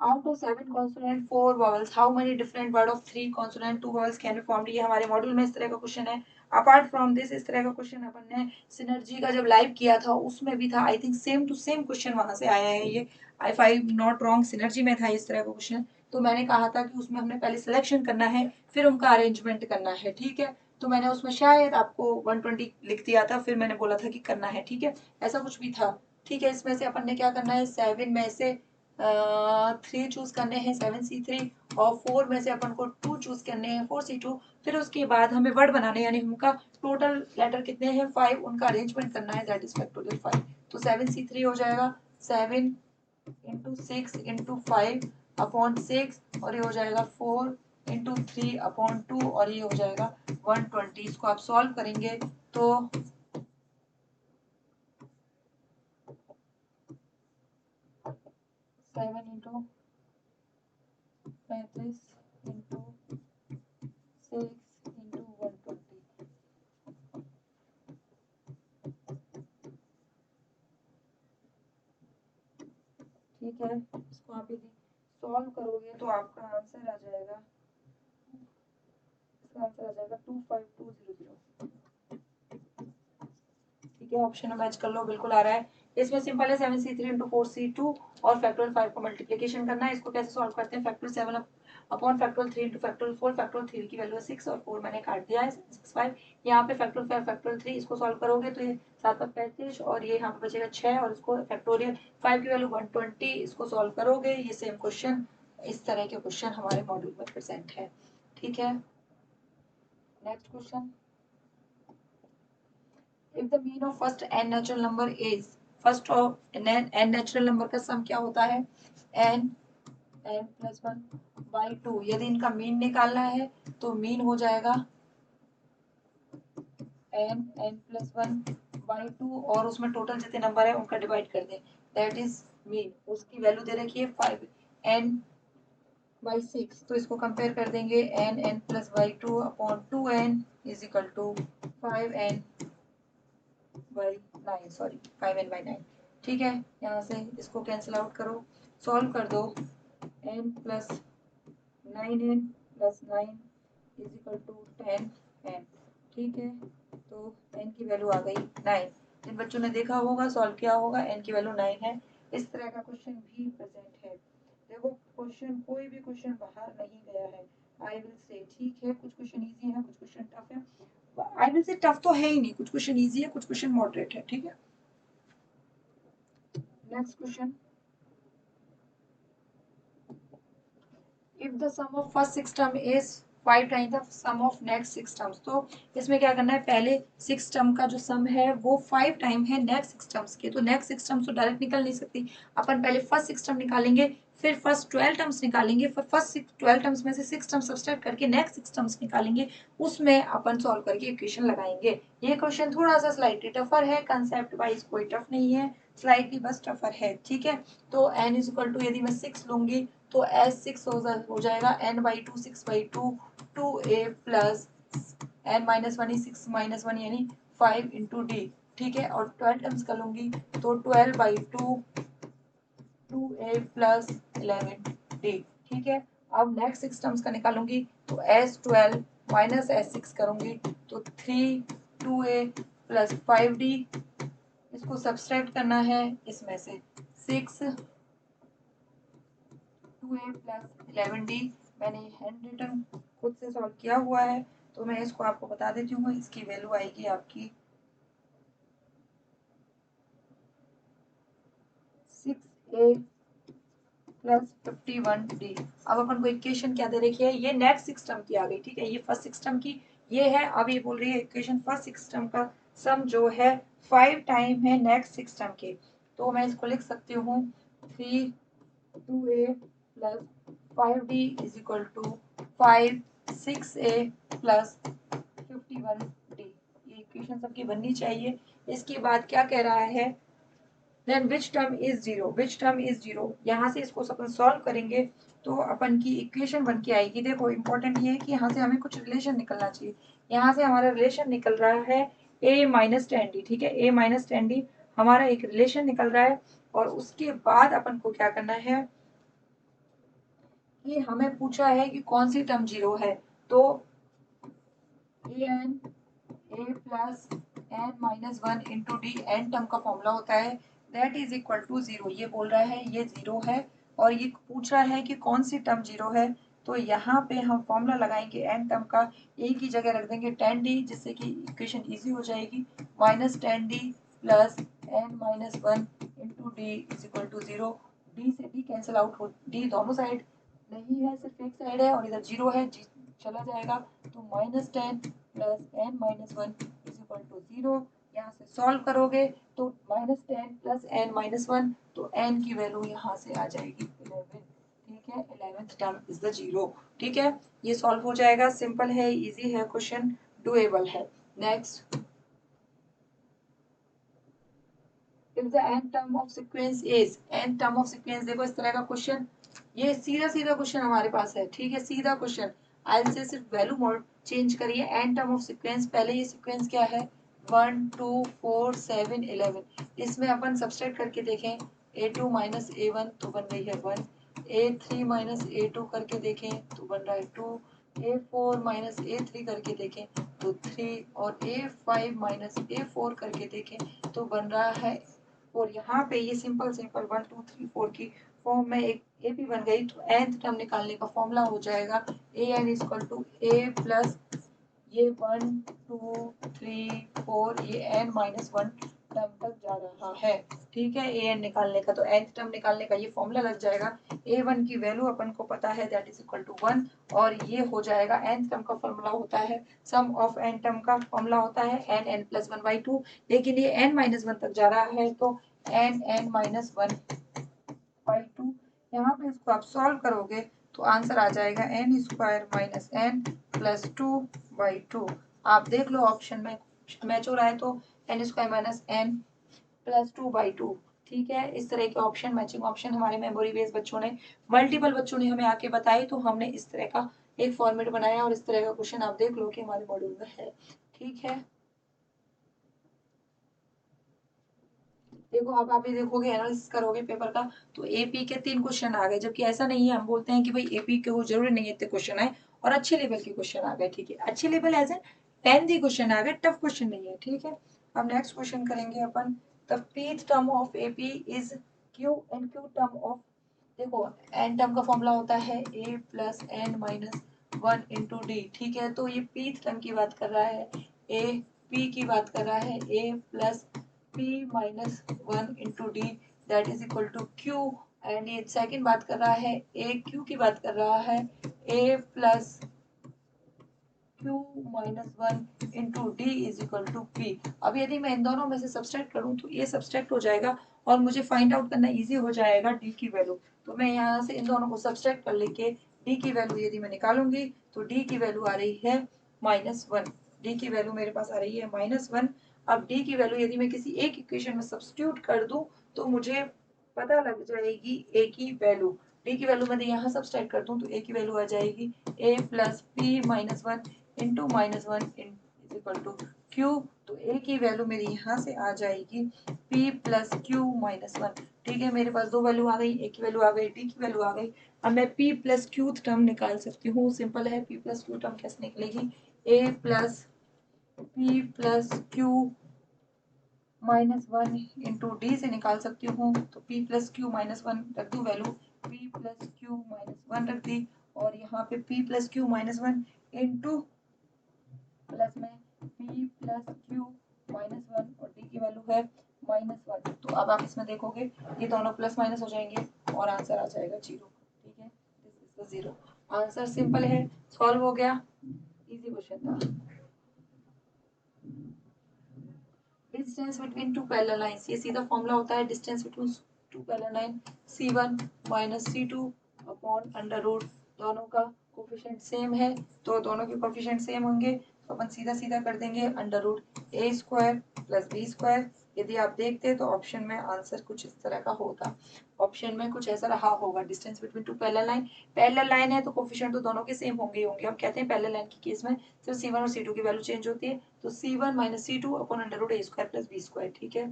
Out of 7 consonant 4 vowels, how many different word of 3 consonant 2 vowels can be formed। ये हमारे मॉड्यूल में इस तरह का क्वेश्चन है। अपार्ट फ्रॉम दिस, इस तरह का क्वेश्चन अपन ने सिनर्जी का जब लाइव किया था उसमें भी था, I think same to same question वहां से आया है ये, if I not wrong Synergy में था इस तरह का क्वेश्चन। तो मैंने कहा था कि उसमें हमने पहले सिलेक्शन करना है, फिर उनका अरेंजमेंट करना है। ठीक है, तो मैंने उसमें शायद आपको 120 लिख दिया था, फिर मैंने बोला था कि करना है। ठीक है, ऐसा कुछ भी था। ठीक है, इसमें से अपन ने क्या करना है, 7 में से 3 चूज करने हैं, 7C3, और 4 में से अपन को 2 चूज करने हैं, 4C2। फिर उसके बाद हमें वर्ड बनाने, यानी उनका टोटल लेटर कितने हैं, 5, उनका अरेंजमेंट करना है, दैट इज फैक्टोरियल 5। तो 7C3 हो जाएगा 7 इंटू 6 इंटू 5 अपॉन 6, और ये हो जाएगा 4 इंटू 3/2 और ये हो जाएगा 120। इसको आप सॉल्व करेंगे तो 7 इंटू 35 इंटू 6 इंटू 120। ठीक है, इसको आप यदि सॉल्व करोगे तो आपका आंसर आ जाएगा, इसका आंसर आ जाएगा 25200। ठीक है, ऑप्शन में मैच कर लो, बिल्कुल आ रहा है। इसमें सिंपल है 7c3 इंटू 4c2 और फैक्टोरियल 5 को मल्टीप्लीकेशन करना है। इसको कैसे सॉल्व करते हैं, factorial 7 upon factorial 3 into factorial 4। Factorial 3 की वैल्यू है 6 और 4 मैंने काट दिया है 6 5। यहाँ पे फैक्टोरियल 5 फैक्टोरियल 3 इसको सॉल्व करोगे तो ये 7 पर 35 और ये यहाँ पे बचेगा 6 और इसको फैक्टोरियल 5 की वैल्यू 120, इसको सॉल्व करोगे। ये सेम क्वेश्चन, इस तरह के क्वेश्चन हमारे मॉड्यूल में प्रेजेंट है। ठीक है, next question. if the mean of first n natural number is first of n natural number का सम क्या होता है, n plus 1 by 2। यदि इनका मीन निकालना है तो मीन हो जाएगा n plus 1 by 2 और उसमें टोटल जितने नंबर है उनका डिवाइड कर दें, दैट इज मीन। उसकी वैल्यू दे रखी है 5n by 6, तो इसको कंपेयर कर देंगे n plus by 2 upon 2n is equal to 5n by 9, sorry 5n by 9। ठीक है, यहाँ से इसको कैंसिल आउट करो, सॉल्व कर दो। n plus 9n plus 9 is equal to 10n। ठीक है, तो n की वैल्यू आ गई 9। जिन बच्चों ने देखा होगा, सॉल्व किया होगा, n की वैल्यू 9 है। इस तरह का क्वेश्चन भी प्रेजेंट है। देखो, क्वेश्चन कोई भी क्वेश्चन बाहर नहीं गया है, आई विल से। ठीक है, कुछ क्वेश्चन इजी है, कुछ क्वेश्चन टफ है। आई विल से टफ तो है ही नहीं, कुछ क्वेश्चन इजी है, कुछ क्वेश्चन मॉडरेट है। ठीक है, next question. If the sum of first 6 term is 5 times the sum of next 6 terms, तो इसमें क्या करना है, पहले 6 टर्म का जो सम है वो 5 टाइम है नेक्स्ट 6 टर्म्स के। तो नेक्स्ट 6 टर्म्स तो डायरेक्ट निकल नहीं सकती, अपन पहले फर्स्ट 6 टर्म निकालेंगे, फिर फर्स्ट 12 टर्म्स निकालेंगे, फिर फर्स्ट 12 टर्म्स में से 6 टर्म्स सब्सट्रैक्ट करके नेक्स्ट 6 टर्म्स निकालेंगे, उसमें अपन सॉल्व करके इक्वेशन लगाएंगे। ये क्वेश्चन थोड़ा सा स्लाइटली टफर है, कंसेप्ट वाइज कोई टफ नहीं है, स्लाइटली बस टफर है। ठीक है, तो n इज इक्वल टू, यदि मैं 6 लूंगी तो एस 6 हो जाएगा n by 2 6 by 2 2a plus n minus 1 6 minus 1 यानी 5 इंटू डी। ठीक है, और 12 टर्म्स कर लूंगी तो 12 बाई 2 2a प्लस 11 डी। ठीक है, अब नेक्स्ट 6 टर्म्स का निकालूंगी तो s12 माइनस s6 करूंगी तो 3 2a प्लस 5d। इसको सब्सट्रैक्ट करना है इसमें से 6 2a प्लस 11d। मैंने हैंड रिटन खुद से सॉल्व किया हुआ है, तो मैं इसको आपको बता देती हूँ। इसकी वैल्यू आएगी आपकी 6a प्लस 51d। अब अपन को इक्वेशन क्या दे रखी है, ये नेक्स्ट 6 टर्म की आ गई। ठीक है, ये फर्स्ट 6 टर्म की ये है। अब ये बोल रही है इक्वेशन फर्स्ट 6 टर्म का सम जो है 5 टाइम है नेक्स्ट 6 टर्म के। तो मैं इसको लिख सकती हूँ 3 2a plus 5d is equal to 5 6a plus 51d। ये इक्वेशन सबकी बननी चाहिए। इसके बाद क्या कह रहा है, then which term is zero, which term is zero. यहाँ से इसको अपन सॉल्व करेंगे तो अपन की इक्वेशन बन के आएगी। देखो, इंपॉर्टेंट ये है कि यहाँ से हमें कुछ रिलेशन निकलना चाहिए। यहाँ से हमारा रिलेशन निकल रहा है a माइनस 10d। ठीक है, a माइनस 10d हमारा एक रिलेशन निकल रहा है। और उसके बाद अपन को क्या करना है कि हमें पूछा है कि कौन सी टर्म जीरो है, तो an a plus n minus 1 into D, n term का फॉर्मूला होता है, that is equal to zero. ये बोल रहा है ये जीरो है और ये पूछ रहा है कि कौन सी टर्म जीरो है। तो यहाँ पे हम फॉर्मूला लगाएंगे एन टर्म का, ए की जगह रख देंगे 10d, जिससे कि इक्वेशन इजी हो जाएगी। Minus 10d plus n minus 1 into D is equal to zero. D से डी कैंसिल आउट हो, डी दोनों साइड नहीं है, सिर्फ एक साइड है और इधर जीरो है, जी चला जाएगा। तो minus 10 plus n minus 1 is equal to zero. यहाँ से सॉल्व करोगे तो माइनस 10 प्लस एन माइनस 1, तो एन की वैल्यू यहाँ से आ जाएगी 11। ठीक ठीक है, 11th टर्म इज द 0। ठीक है, ये सॉल्व हो जाएगा, सिंपल है, इजी है क्वेश्चन, डुएबल है। Next, if the n term of sequence is, n term of sequence, देखो इस तरह का क्वेश्चन, ये सीधा सीधा क्वेश्चन हमारे पास है। ठीक है, सीधा क्वेश्चन, आई से सिर्फ वैल्यू मोड चेंज करिए। n टर्म ऑफ सीक्वेंस, पहले ये सीक्वेंस क्या है, 1 2 4 7 11, इसमें अपन सब्सट्रैक्ट करके देखें, a2 माइनस a1 तो बन रही है 1, a3 माइनस a2 करके देखें तो बन रहा है 2, a4 माइनस a3 करके देखें तो 3, और a5 माइनस a4 करके देखें तो बन रहा है। और यहाँ पे ये सिंपल सिंपल 1 2 3 4 की फॉर्म में एक ए पी बन गई, तो nth टर्म निकालने का फॉर्मूला हो जाएगा a n equal to a plus ये 1 2 3 4, ये n माइनस 1 टर्म तक जा रहा है। ठीक है, ए एन निकालने का, तो nth टर्म निकालने का ये फॉर्मूला लग जाएगा। a1 की वैल्यू अपन को पता है, दैट इज इक्वल टू 1, और ये हो जाएगा nth टर्म का फॉर्मूला होता है, सम ऑफ n टर्म का फॉर्मूला होता है n n प्लस 1 बाई 2, लेकिन ये n माइनस 1 तक जा रहा है, तो n n माइनस 1 बाई 2, यहाँ पे इसको आप सॉल्व करोगे तो आंसर आ जाएगा n square minus n plus 2 by 2। आप देख लो ऑप्शन में मैच हो रहा है, तो n square minus n plus 2 by 2। ठीक है, इस तरह के ऑप्शन, मैचिंग ऑप्शन हमारे मेमोरी बेस बच्चों ने, मल्टीपल बच्चों ने हमें आके बताए, तो हमने इस तरह का एक फॉर्मेट बनाया, और इस तरह का क्वेश्चन आप देख लो कि हमारे मॉड्यूल में है। ठीक है, देखो अब आप ये देखोगे, एनालिसिस करोगे पेपर का, तो एपी के 3 क्वेश्चन आ गए, जबकि ऐसा नहीं है, हम बोलते हैं कि भाई एपी के वो जरूरी नहीं है इतने क्वेश्चन आए, और अच्छे लेवल के क्वेश्चन आ गए। ठीक है, अच्छे level as a 10th question आ गए, टफ क्वेश्चन नहीं है। ठीक है, अब नेक्स्ट क्वेश्चन करेंगे अपन, the pth term of AP is q, and q term of, देखो एन टर्म का फॉर्मूला होता है a plus n minus 1 into d. ठीक है, तो ये pth टर्म की बात कर रहा है, ए पी की बात कर रहा है, a plus p minus 1 into d, that is equal to q, and ये सेकंड बात कर रहा है, ए क्यू की बात कर रहा है, a plus q minus 1 into D is equal to p। अब यदि मैं इन दोनों में से सब्सट्रैक्ट करूं तो ये सब्सट्रैक्ट हो जाएगा, और मुझे फाइंड आउट करना इजी हो जाएगा d की वैल्यू। तो मैं यहाँ से इन दोनों को सब्सट्रैक्ट कर लेके d की वैल्यू यदि मैं निकालूंगी, तो d की वैल्यू आ रही है -1, d की वैल्यू मेरे पास आ रही है -1। अब d की वैल्यू यदि मैं किसी एक इक्वेशन में सब्स्टिट्यूट कर दूं, तो मुझे पता लग जाएगी a की वैल्यू। d की वैल्यू मैं यहाँ सब्सट्रैक्ट कर दूं, तो a की वैल्यू आ जाएगी a plus p minus 1 into minus 1 is equal to Q. तो a की वैल्यू मेरी यहाँ से आ जाएगी p प्लस क्यू माइनस 1। ठीक है, मेरे पास दो वैल्यू आ गई, a की वैल्यू आ गई, d की वैल्यू आ गई। अब मैं p प्लस क्यू टर्म निकाल सकती हूँ, सिंपल है, p प्लस क्यू टर्म कैसे निकलेगी, a plus p plus Q -1 into D से निकाल सकती हूँ, तो p प्लस क्यू -1 रख दूँ वैल्यू, p प्लस क्यू -1 रख दी, और यहाँ पे p plus Q -1 into plus में p प्लस क्यू -1, और d की वैल्यू है -1। तो अब आप इसमें देखोगे ये दोनों प्लस माइनस हो जाएंगे, और आंसर आ जाएगा 0। ठीक है, this is the 0 answer, simple है, सॉल्व हो गया, इजी क्वेश्चन था। Distance between two parallel lines, ये सीधा फॉर्मूला होता है, distance between two parallel line c1 minus c2 upon under root, दोनों का कोफिशिएंट सेम है, तो दोनों के कोफिशिएंट सेम होंगे, तो अपन सीधा सीधा कर देंगे under root a square plus b square. यदि आप देखते तो ऑप्शन में आंसर कुछ इस तरह का होता, ऑप्शन में कुछ ऐसा रहा होगा, distance between two parallel line है, तो कोफिशिएंट तो दोनों के सेम होंगे ही होंगे। हम कहते हैं पैरेलल लाइन की केस में सिर्फ c1 और c2 की वैल्यू चेंज होती है, तो c1 minus c2 upon under root a square plus b square. ठीक है,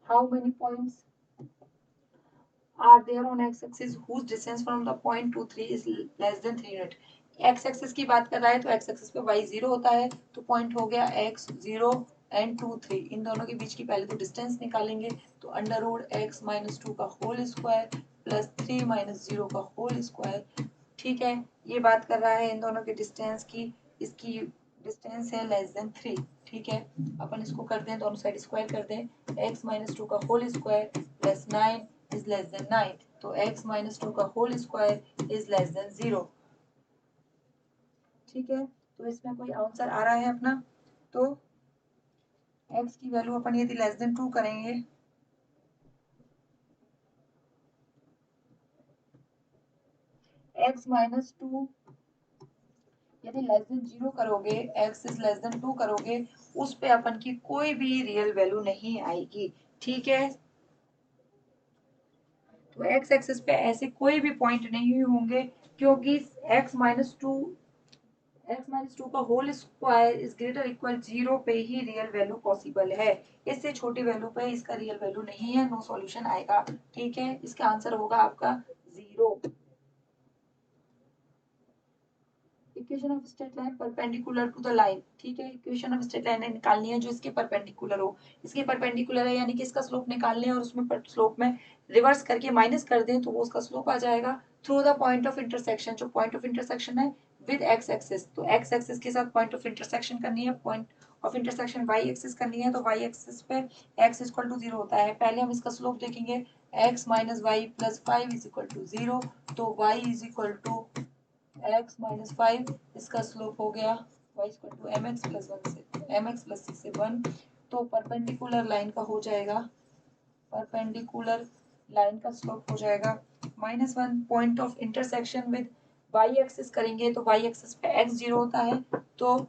how many points are there on x-axis whose distance from the point 2 3 is less than 3 unit। x axis की बात कर रहा है, तो x एक्सिस पे y 0 होता है, तो पॉइंट हो गया x 0 एंड 2 3, इन दोनों के बीच की पहले तो डिस्टेंस निकालेंगे, तो अंडर रूट x माइनस 2 का होल स्क्वायर प्लस 3 माइनस 0 का होल स्क्वायर। ठीक है, ये बात कर रहा है इन दोनों के डिस्टेंस की, इसकी डिस्टेंस है लेस देन 3। ठीक है, अपन इसको करते हैं, दोनों साइड स्क्वायर करते हैं, x माइनस 2 का whole square plus 9 is less than 9, तो x माइनस 2 का whole square is less than 0। ठीक है, तो इसमें कोई आंसर आ रहा है अपना, तो x की वैल्यू अपन यदि लेस देन 2 करेंगे, x माइनस टू यदि लेस देन 0 करोगे, x इज लेस देन 2 करोगे, उस पे अपन की कोई भी रियल वैल्यू नहीं आएगी। ठीक है, तो x एक्सिस पे ऐसे कोई भी पॉइंट नहीं होंगे, क्योंकि x-2 का whole square is greater equal 0 पे ही रियल वैल्यू पॉसिबल है। इससे छोटी वैल्यू पे इसका रियल वैल्यू नहीं है, नो सॉल्यूशन आएगा। ठीक है, इसका आंसर होगा आपका 0। Equation of straight line perpendicular to the line. ठीक है, इक्वेशन ऑफ स्ट्रेट लाइन निकालनी है जो इसके परपेंडिकुलर हो। इसके परपेंडिकुलर है यानी कि इसका स्लोप निकालने और उसमें स्लोप में रिवर्स करके माइनस कर दें तो वो उसका स्लोप आ जाएगा through the point of intersection. जो पॉइंट ऑफ इंटरसेक्शन है विद एक्स एक्सिस, तो एक्स एक्सिस के साथ पॉइंट ऑफ इंटरसेक्शन करनी है, point of intersection Y axis करनी है, तो वाई एक्सिस पे एक्स इक्वल टू 0 होता है। पहले हम इसका स्लोप देखेंगे, X minus Y plus 5 is equal to 0, तो Y is equal to x minus 5, इसका स्लोप हो गया y equal to M X plus 1 से एम एक्स प्लस सी से 1। तो परपेंडिकुलर लाइन का हो जाएगा, परपेंडिकुलर लाइन का स्लोप हो जाएगा -1। Point of intersection with y axis करेंगे तो y एक्सिस पे x 0 होता है, तो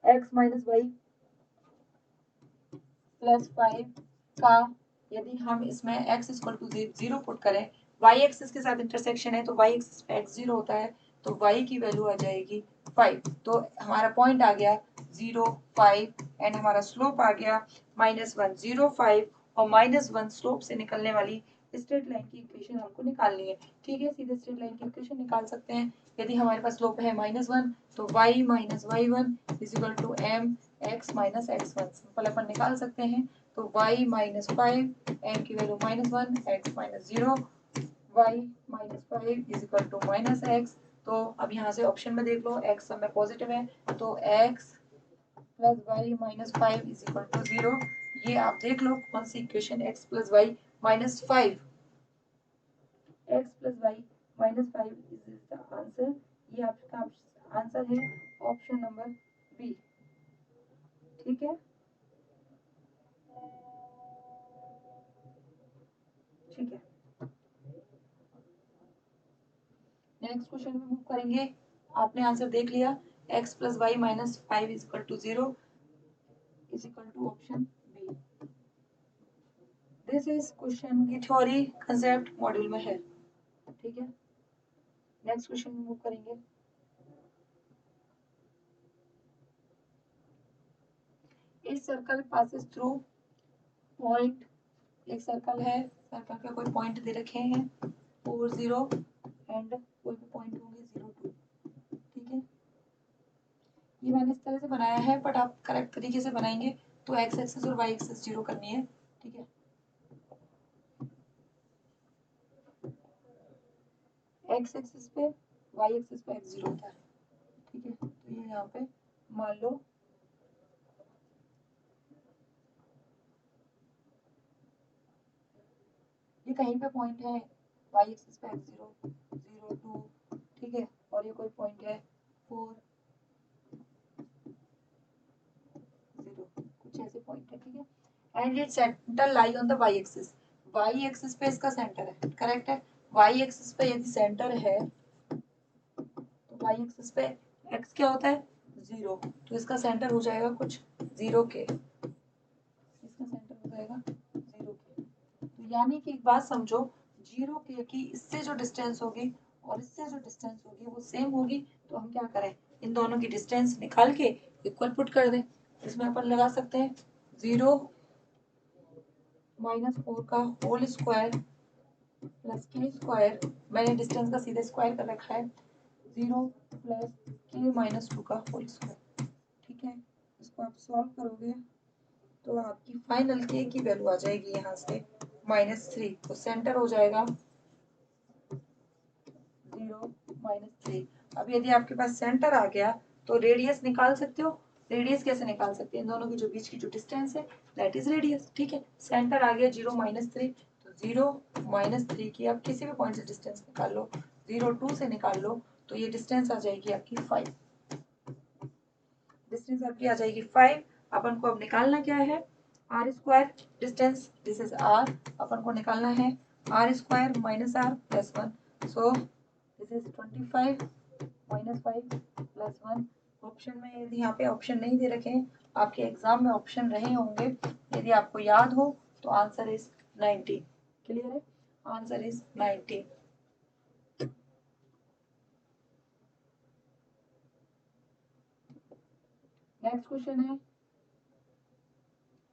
x माइनस वाई प्लस 5 का यदि हम इसमें x इक्वल टू 0 पुट करें, y एक्सिस के साथ इंटरसेक्शन है तो y एक्सिस पे x 0 होता है, तो y की वैल्यू आ जाएगी 5। तो हमारा पॉइंट आ गया 0 5 एंड हमारा स्लोप आ गया -1 0 5 और -1 स्लोप से निकलने वाली स्ट्रेट लाइन की इक्वेशन हमको निकालनी है। ठीक है, सीधे स्ट्रेट लाइन की इक्वेशन निकाल सकते हैं। यदि हमारे पास स्लोप है -1 तो y minus y1 is equal to M x minus x1 simple अपन निकाल सकते हैं। तो y माइनस 5 m की वैल्यू -1 x minus 0 y minus 5 is equal to minus x। तो अब यहाँ से ऑप्शन में देख लो x सब में पॉजिटिव है, तो x plus Y minus 5 is equal to 0। ये आप देख लो कौन सी equation x plus Y minus 5, x plus Y minus 5 is the answer. ये आपका आंसर है ऑप्शन नंबर बी। ठीक है, ठीक है, नेक्स्ट क्वेश्चन में मूव करेंगे। आपने आंसर देख लिया, x plus Y minus 5 is equal to 0 is equal to option B. This is question की थ्योरी कंसेप्ट मॉड्यूल में है। ठीक है, नेक्स्ट क्वेश्चन में मूव करेंगे। इस सर्कल पासेस थ्रू पॉइंट, एक सर्कल है, सर्कल पे कोई पॉइंट दे रखे हैं 4 0 एंड कोई भी पॉइंट होंगे 0 2। ठीक है, ये मैंने इस तरह से बनाया है, बट आप करेक्ट तरीके से बनाएंगे तो एक्स एक्सिस और वाई एक्सिस 0 करनी है। ठीक है, एक्स एक्सिस पे वाई एक्सिस पे एक्स 0 होता है। ठीक है, तो ये यहाँ पे मान लो ये कहीं पे पॉइंट है वाई एक्सिस पे एक्स 0 0 2। ठीक है, और ये कोई पॉइंट है 4 0, कुछ ऐसे पॉइंट है। ठीक है, and it centre lie on the Y axis, Y axis पे इसका सेंटर है, करेक्ट है। वाई एक्सिस पे यदि सेंटर है तो वाई एक्सिस पे एक्स क्या होता है 0, तो इसका सेंटर हो जाएगा कुछ 0 के, इसका सेंटर हो जाएगा 0 के। तो यानी कि एक बात समझो, 0 के की इससे जो डिस्टेंस होगी और इससे जो डिस्टेंस होगी वो सेम होगी, तो हम क्या करें, इन दोनों की डिस्टेंस निकाल के इक्वल पुट कर दें। इसमें अपन लगा सकते हैं 0 माइनस 4 का होल स्क्वायर प्लस के स्क्वायर, मैंने डिस्टेंस का सीधे स्क्वायर कर रखा है, 0 प्लस के माइनस 2 का होल स्क्वायर। ठीक है, इसको आप सॉल्व करोगे तो आपकी फाइनल के की वैल्यू आ जाएगी यहाँ से -3, तो सेंटर हो जाएगा 0 -3। अब यदि आपके पास सेंटर आ गया तो रेडियस निकाल सकते हो। रेडियस कैसे निकाल सकते हैं, इन दोनों के जो बीच की जो डिस्टेंस है दैट इज रेडियस। ठीक है, सेंटर आ गया 0 -3, तो 0 -3 की आप किसी भी पॉइंट से डिस्टेंस निकाल लो, 0 2 से निकाल लो, तो ये डिस्टेंस आ जाएगी आपकी 5, डिस्टेंस आपकी आ जाएगी 5। अपन को अब निकालना क्या है, r square distance, this is r, अपन को निकालना है r square minus r plus 1। So this is 25 minus 5 plus 1। Option में यदि यहाँ पे ऑप्शन नहीं दे रखे हैं, आपके एग्जाम में ऑप्शन रहे होंगे, यदि आपको याद हो तो आंसर इज 90। क्लियर है? Answer is 90। नेक्स्ट क्वेश्चन है,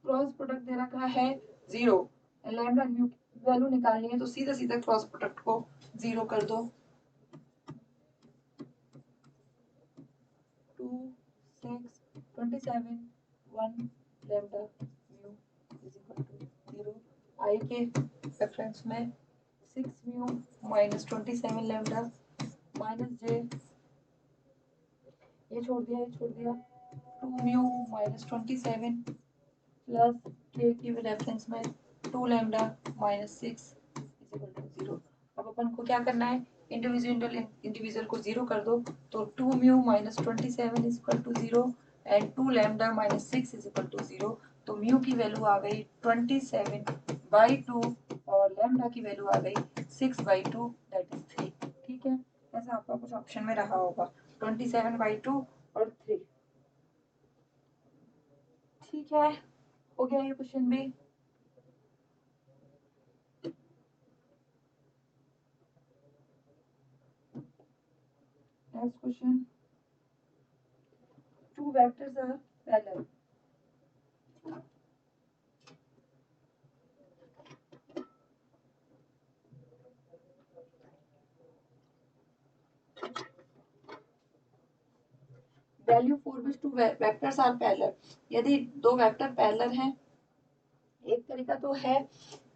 क्रॉस प्रोडक्ट दे रखा है 0, लैम्डा म्यू वैल्यू निकालनी है, तो सीधा सीधा क्रॉस प्रोडक्ट को 0 कर दो। 2 6 27 1 lambda mu is equal to 0। I के रेफरेंस में 6 mu minus 27 lambda minus J, ये छोड़ दिया, ये छोड़ दिया, 2 म्यू माइनस 27 प्लस के की रेफरेंस में 2 lambda minus 6 is equal to 0। अब अपन को क्या करना है, इंडिविजुअल इंडिविजुअल को 0 कर दो, तो 2 mu minus 27 is equal to 0 and 2 lambda minus 6 is equal to 0। तो म्यू की वैल्यू आ गई 27/2 और लैम्डा की वैल्यू आ गई 6/2 दैट इज 3। ठीक है, ऐसा आपका कुछ ऑप्शन में रहा होगा 27/2 और 3। ठीक है, हो गया ये क्वेश्चन भी। Next question, two vectors are parallel. Value 4/2 vectors are parallel. यदि दो वेक्टर पैरेलल हैं, एक तरीका तो है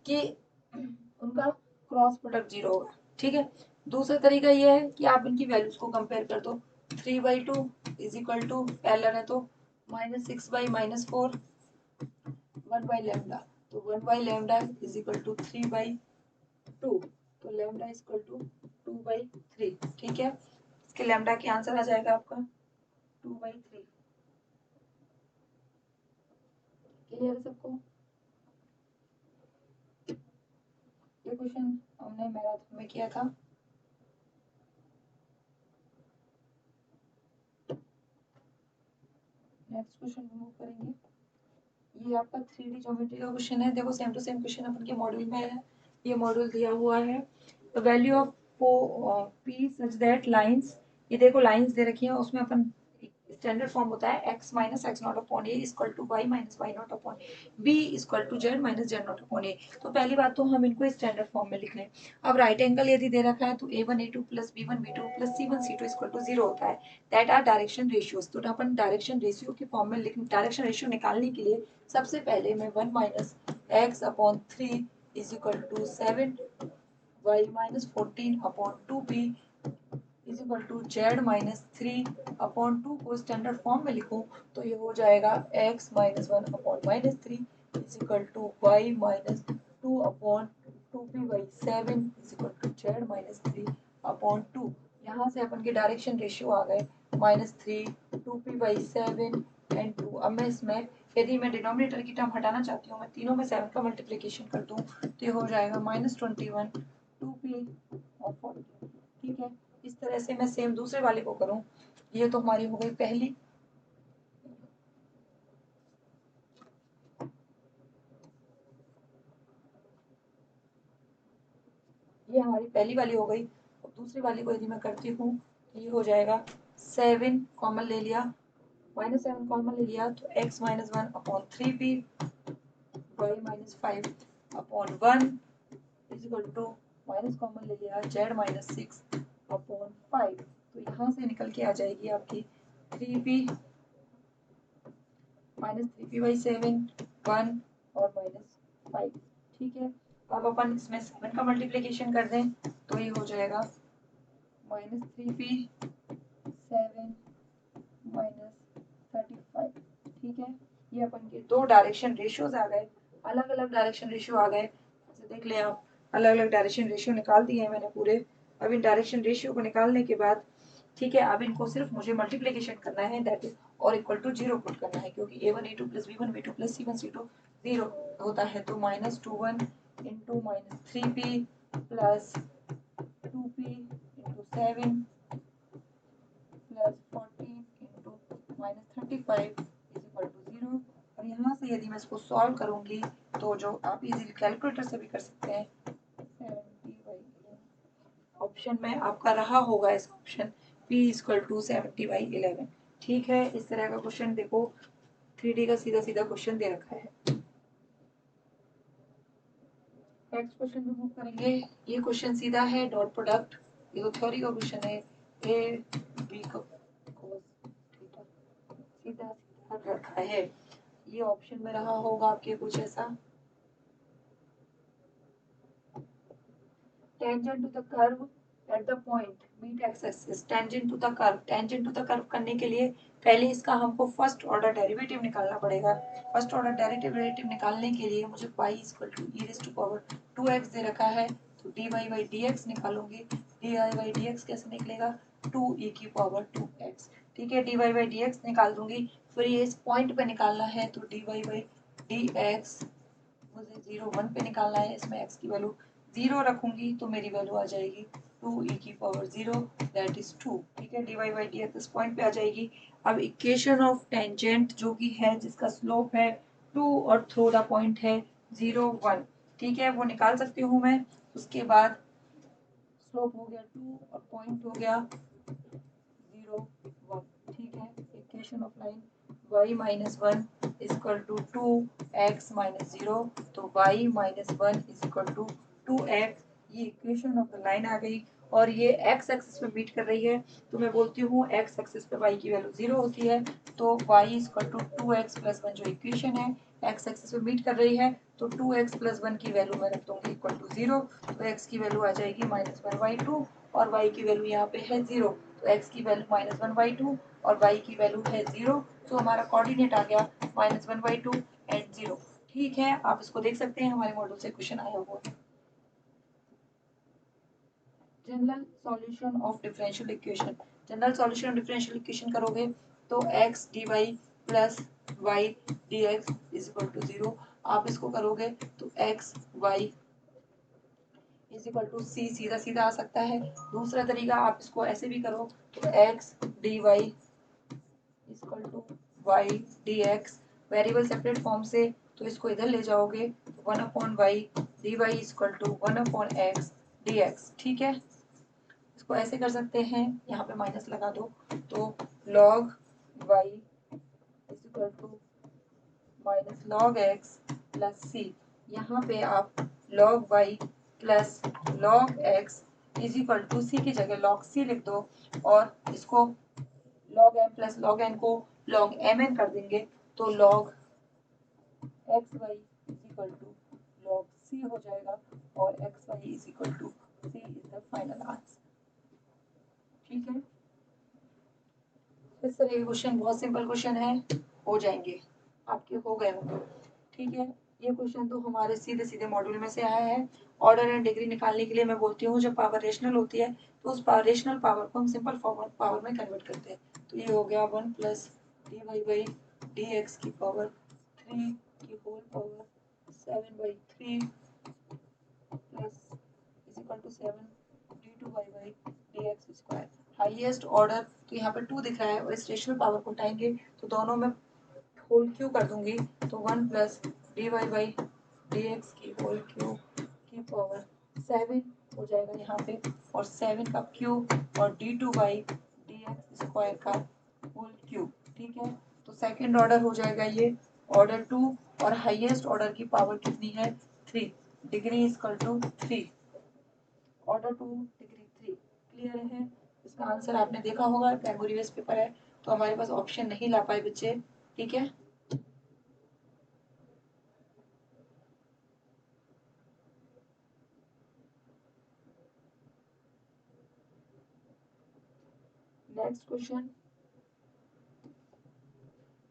कि उनका क्रॉस प्रोडक्ट 0 होगा, ठीक है। दूसरा तरीका ये है कि आप इनकी वैल्यूज को कंपेयर कर दो। 3/2 इज इक्वल टू पैरेलल है तो -6/-4 1/λ, तो 1/λ इज इक्वल टू 3/2, तो लैम्डा इज इक्वल टू 2/3। ठीक है, इसके लैम्डा के आंसर आ जाएगा आपका 2/3। क्लियर है सबको? ये क्वेश्चन हमने मैराथन में किया था। नेक्स्ट क्वेश्चन मूव करेंगे, ये आपका 3D ज्योमेट्री का क्वेश्चन है। देखो सेम टू सेम क्वेश्चन अपन के मॉड्यूल में है, ये मॉड्यूल दिया हुआ है। The value of P such that lines, ये देखो लाइंस दे रखी है, उसमें अपन स्टैंडर्ड फॉर्म होता है x minus x not upon a equal to Y minus y not upon b equal to Z minus z not upon a. तो पहली बात तो हम इनको स्टैंडर्ड फॉर्म में लिख लें। अब राइट एंगल यदि दे रखा है तो a1 a2 plus b1 b2 plus c1 c2 equal to 0 होता है, दैट आर डायरेक्शन रेशियोज। तो अपन डायरेक्शन रेशियो के फॉर्म में लिख, डायरेक्शन रेशियो निकालने के लिए सबसे पहले मैं 1 minus X upon 3 is equal to 7 Y minus 14 upon 2b is equal to Z minus 3/2 को स्टैंडर्ड फॉर्म में लिखूं तो ये हो जाएगा x minus 1 upon minus 3 is equal to Y minus 2 upon 2p/7 is equal to Z minus 3/2। यहाँ से अपन के डायरेक्शन रेशियो आ गए -3 2p/7 एंड 2। अब मैं इसमें यदि मैं डिनोमिनेटर की टर्म हटाना चाहती हूँ, मैं तीनों में 7 का मल्टीप्लीकेशन कर दूँ तो ये हो जाएगा -21 2p और 14। ठीक है, इस तरह से मैं सेम दूसरे वाले को करूं। ये तो हमारी हो गई पहली, ये हमारी पहली वाली हो गई। और दूसरी वाली को यदि मैं करती हूँ तो ये हो जाएगा 7 कॉमन ले लिया, -7 कॉमन ले लिया तो x minus 1 upon 3p Y minus 5 upon 1 is equal to minus common ले लिया z माइनस 6 अपॉन 5। तो यहाँ से निकल के आ जाएगी आपकी 3p -3p/7 1 और -5। ठीक है, अब अपन इसमें 7 का मल्टीप्लीकेशन कर दें तो ये हो जाएगा -3p/7 -35। ठीक है, ये अपन के दो डायरेक्शन रेशियोज आ गए, अलग अलग डायरेक्शन रेशियो आ गए। ऐसे देख ले आप, अलग अलग डायरेक्शन रेशियो निकाल दिए हैं मैंने पूरे। अब इन डायरेक्शन रेशियो को निकालने के बाद ठीक है, अब इनको सिर्फ मुझे मल्टीप्लीकेशन करना है, दैट इज और इक्वल टू 0 पुट करना है, क्योंकि a1 a2 plus b1 b2 plus c1 c2 0 होता है। तो -21 into -3p plus 2p into 7 plus 14 into -35 is equal to 0। और यहाँ से यदि मैं इसको सॉल्व करूँगी तो जो आप इजीली कैलकुलेटर से भी कर सकते हैं, 70/11 ऑप्शन में आपका रहा होगा इस ऑप्शन p इक्वल टू 70/11। ठीक है, इस तरह का क्वेश्चन देखो 3D का सीधा सीधा क्वेश्चन दे रखा है। नेक्स्ट क्वेश्चन में मूव करेंगे। ये क्वेश्चन सीधा है, डॉट प्रोडक्ट, ये तो थ्योरी का क्वेश्चन है। ए बी का cos थीटा सीधा सीधा रखा है। ये ऑप्शन में रहा होगा आपके कुछ ऐसा, tangent to the curve at the point meet X axis. Tangent to the curve, tangent to the curve करने के लिए पहले इसका हमको फर्स्ट ऑर्डर डेरिवेटिव निकालना पड़ेगा। फर्स्ट ऑर्डर डेरिवेटिव निकालने के लिए मुझे y equal to E raise to power 2x दे रखा है, तो dy बाई dx निकालूंगी। dy बाई dx कैसे निकलेगा, 2e की पावर 2x। ठीक है, dy बाई dx निकाल दूंगी। फिर ये इस पॉइंट पे निकालना है, तो dy बाई dx मुझे 0 1 पे निकालना है। इसमें x की वैल्यू 0 रखूंगी तो मेरी वैल्यू आ जाएगी 2e की पावर 0 दैट इज 2। ठीक है, dy बाई dx इस पॉइंट पे आ जाएगी। अब इक्वेशन ऑफ टेंजेंट जो कि है, जिसका स्लोप है 2 और थ्रो द पॉइंट है 0 1, ठीक है, वो निकाल सकती हूँ मैं। उसके बाद स्लोप हो गया 2 और पॉइंट हो गया 0 1। ठीक है, equation of line y minus 1 equal to 2x minus 0, तो y minus 1 equal to 2x। ये इक्वेशन ऑफ द लाइन आ गई और ये x एक्सिस पे मीट कर रही है, तो मैं बोलती हूँ x एक्सिस पे y की वैल्यू 0 होती है, तो y equal to 2x plus 1 जो इक्वेशन है x एक्सिस पे मीट कर रही है, तो 2x प्लस 1 की वैल्यू मैं रख दूंगी इक्वल टू 0, तो x की वैल्यू आ जाएगी -1/2 और y की वैल्यू यहाँ पे है 0, तो x की वैल्यू -1/2 और y की वैल्यू है 0, तो हमारा कोऑर्डिनेट आ गया -1/2 एंड 0। ठीक है, आप इसको देख सकते हैं, हमारे मॉडल से क्वेश्चन आया हुआ है। General solution of differential equation, general solution of differential equation करोगे तो x dy plus y dx is equal to 0। आप इसको करोगे तो x y is equal to c सीधा सीधा आ सकता है। दूसरा तरीका आप इसको ऐसे भी करो तो x dy equal to y dx, variable separate form से तो इसको इधर ले जाओगे तो 1/y dy equal to 1/x dx। ठीक है, इसको ऐसे कर सकते हैं, यहाँ पे माइनस लगा दो तो log y is equal to minus log x plus c। यहाँ पे आप log y plus log x is equal to c की जगह log c लिख दो और इसको log m plus log n को log mn कर देंगे, तो log X Y is equal to log c हो जाएगा और X Y is equal to c is the final answer. ठीक है, इस तरह के क्वेश्चन बहुत सिंपल क्वेश्चन है, हो जाएंगे, आपके हो गए होंगे। ठीक है, ये क्वेश्चन तो हमारे सीधे सीधे मॉड्यूल में से आया है। ऑर्डर एंड डिग्री निकालने के लिए मैं बोलती हूँ जब पावर रेशनल होती है तो उस रेशनल पावर को हम सिंपल पावर में कन्वर्ट करते हैं। तो ये हो गया 1 plus D Y by D X की पावर 3 की whole power 7/3 plus is equal to 7 d2y by dx square. Highest order तो यहाँ पे 2 दिख रहा है और इस रेशनल पावर को उठाएंगे तो दोनों में होल क्यू कर दूंगी, तो 1 plus D Y by D X की होल क्यू की पावर 7 हो जाएगा यहाँ पे, और 7 का क्यूब और d2 by D x square का होल क्यूब। ठीक है, तो सेकंड ऑर्डर हो जाएगा ये ऑर्डर 2 और हाईएस्ट ऑर्डर की पावर कितनी है 3, degree equal to 3, order 2 degree 3। Clear है, इसका आंसर आपने देखा होगा, मेमोरी बेस्ड पेपर है तो हमारे पास ऑप्शन नहीं ला पाए बच्चे। ठीक है, next question,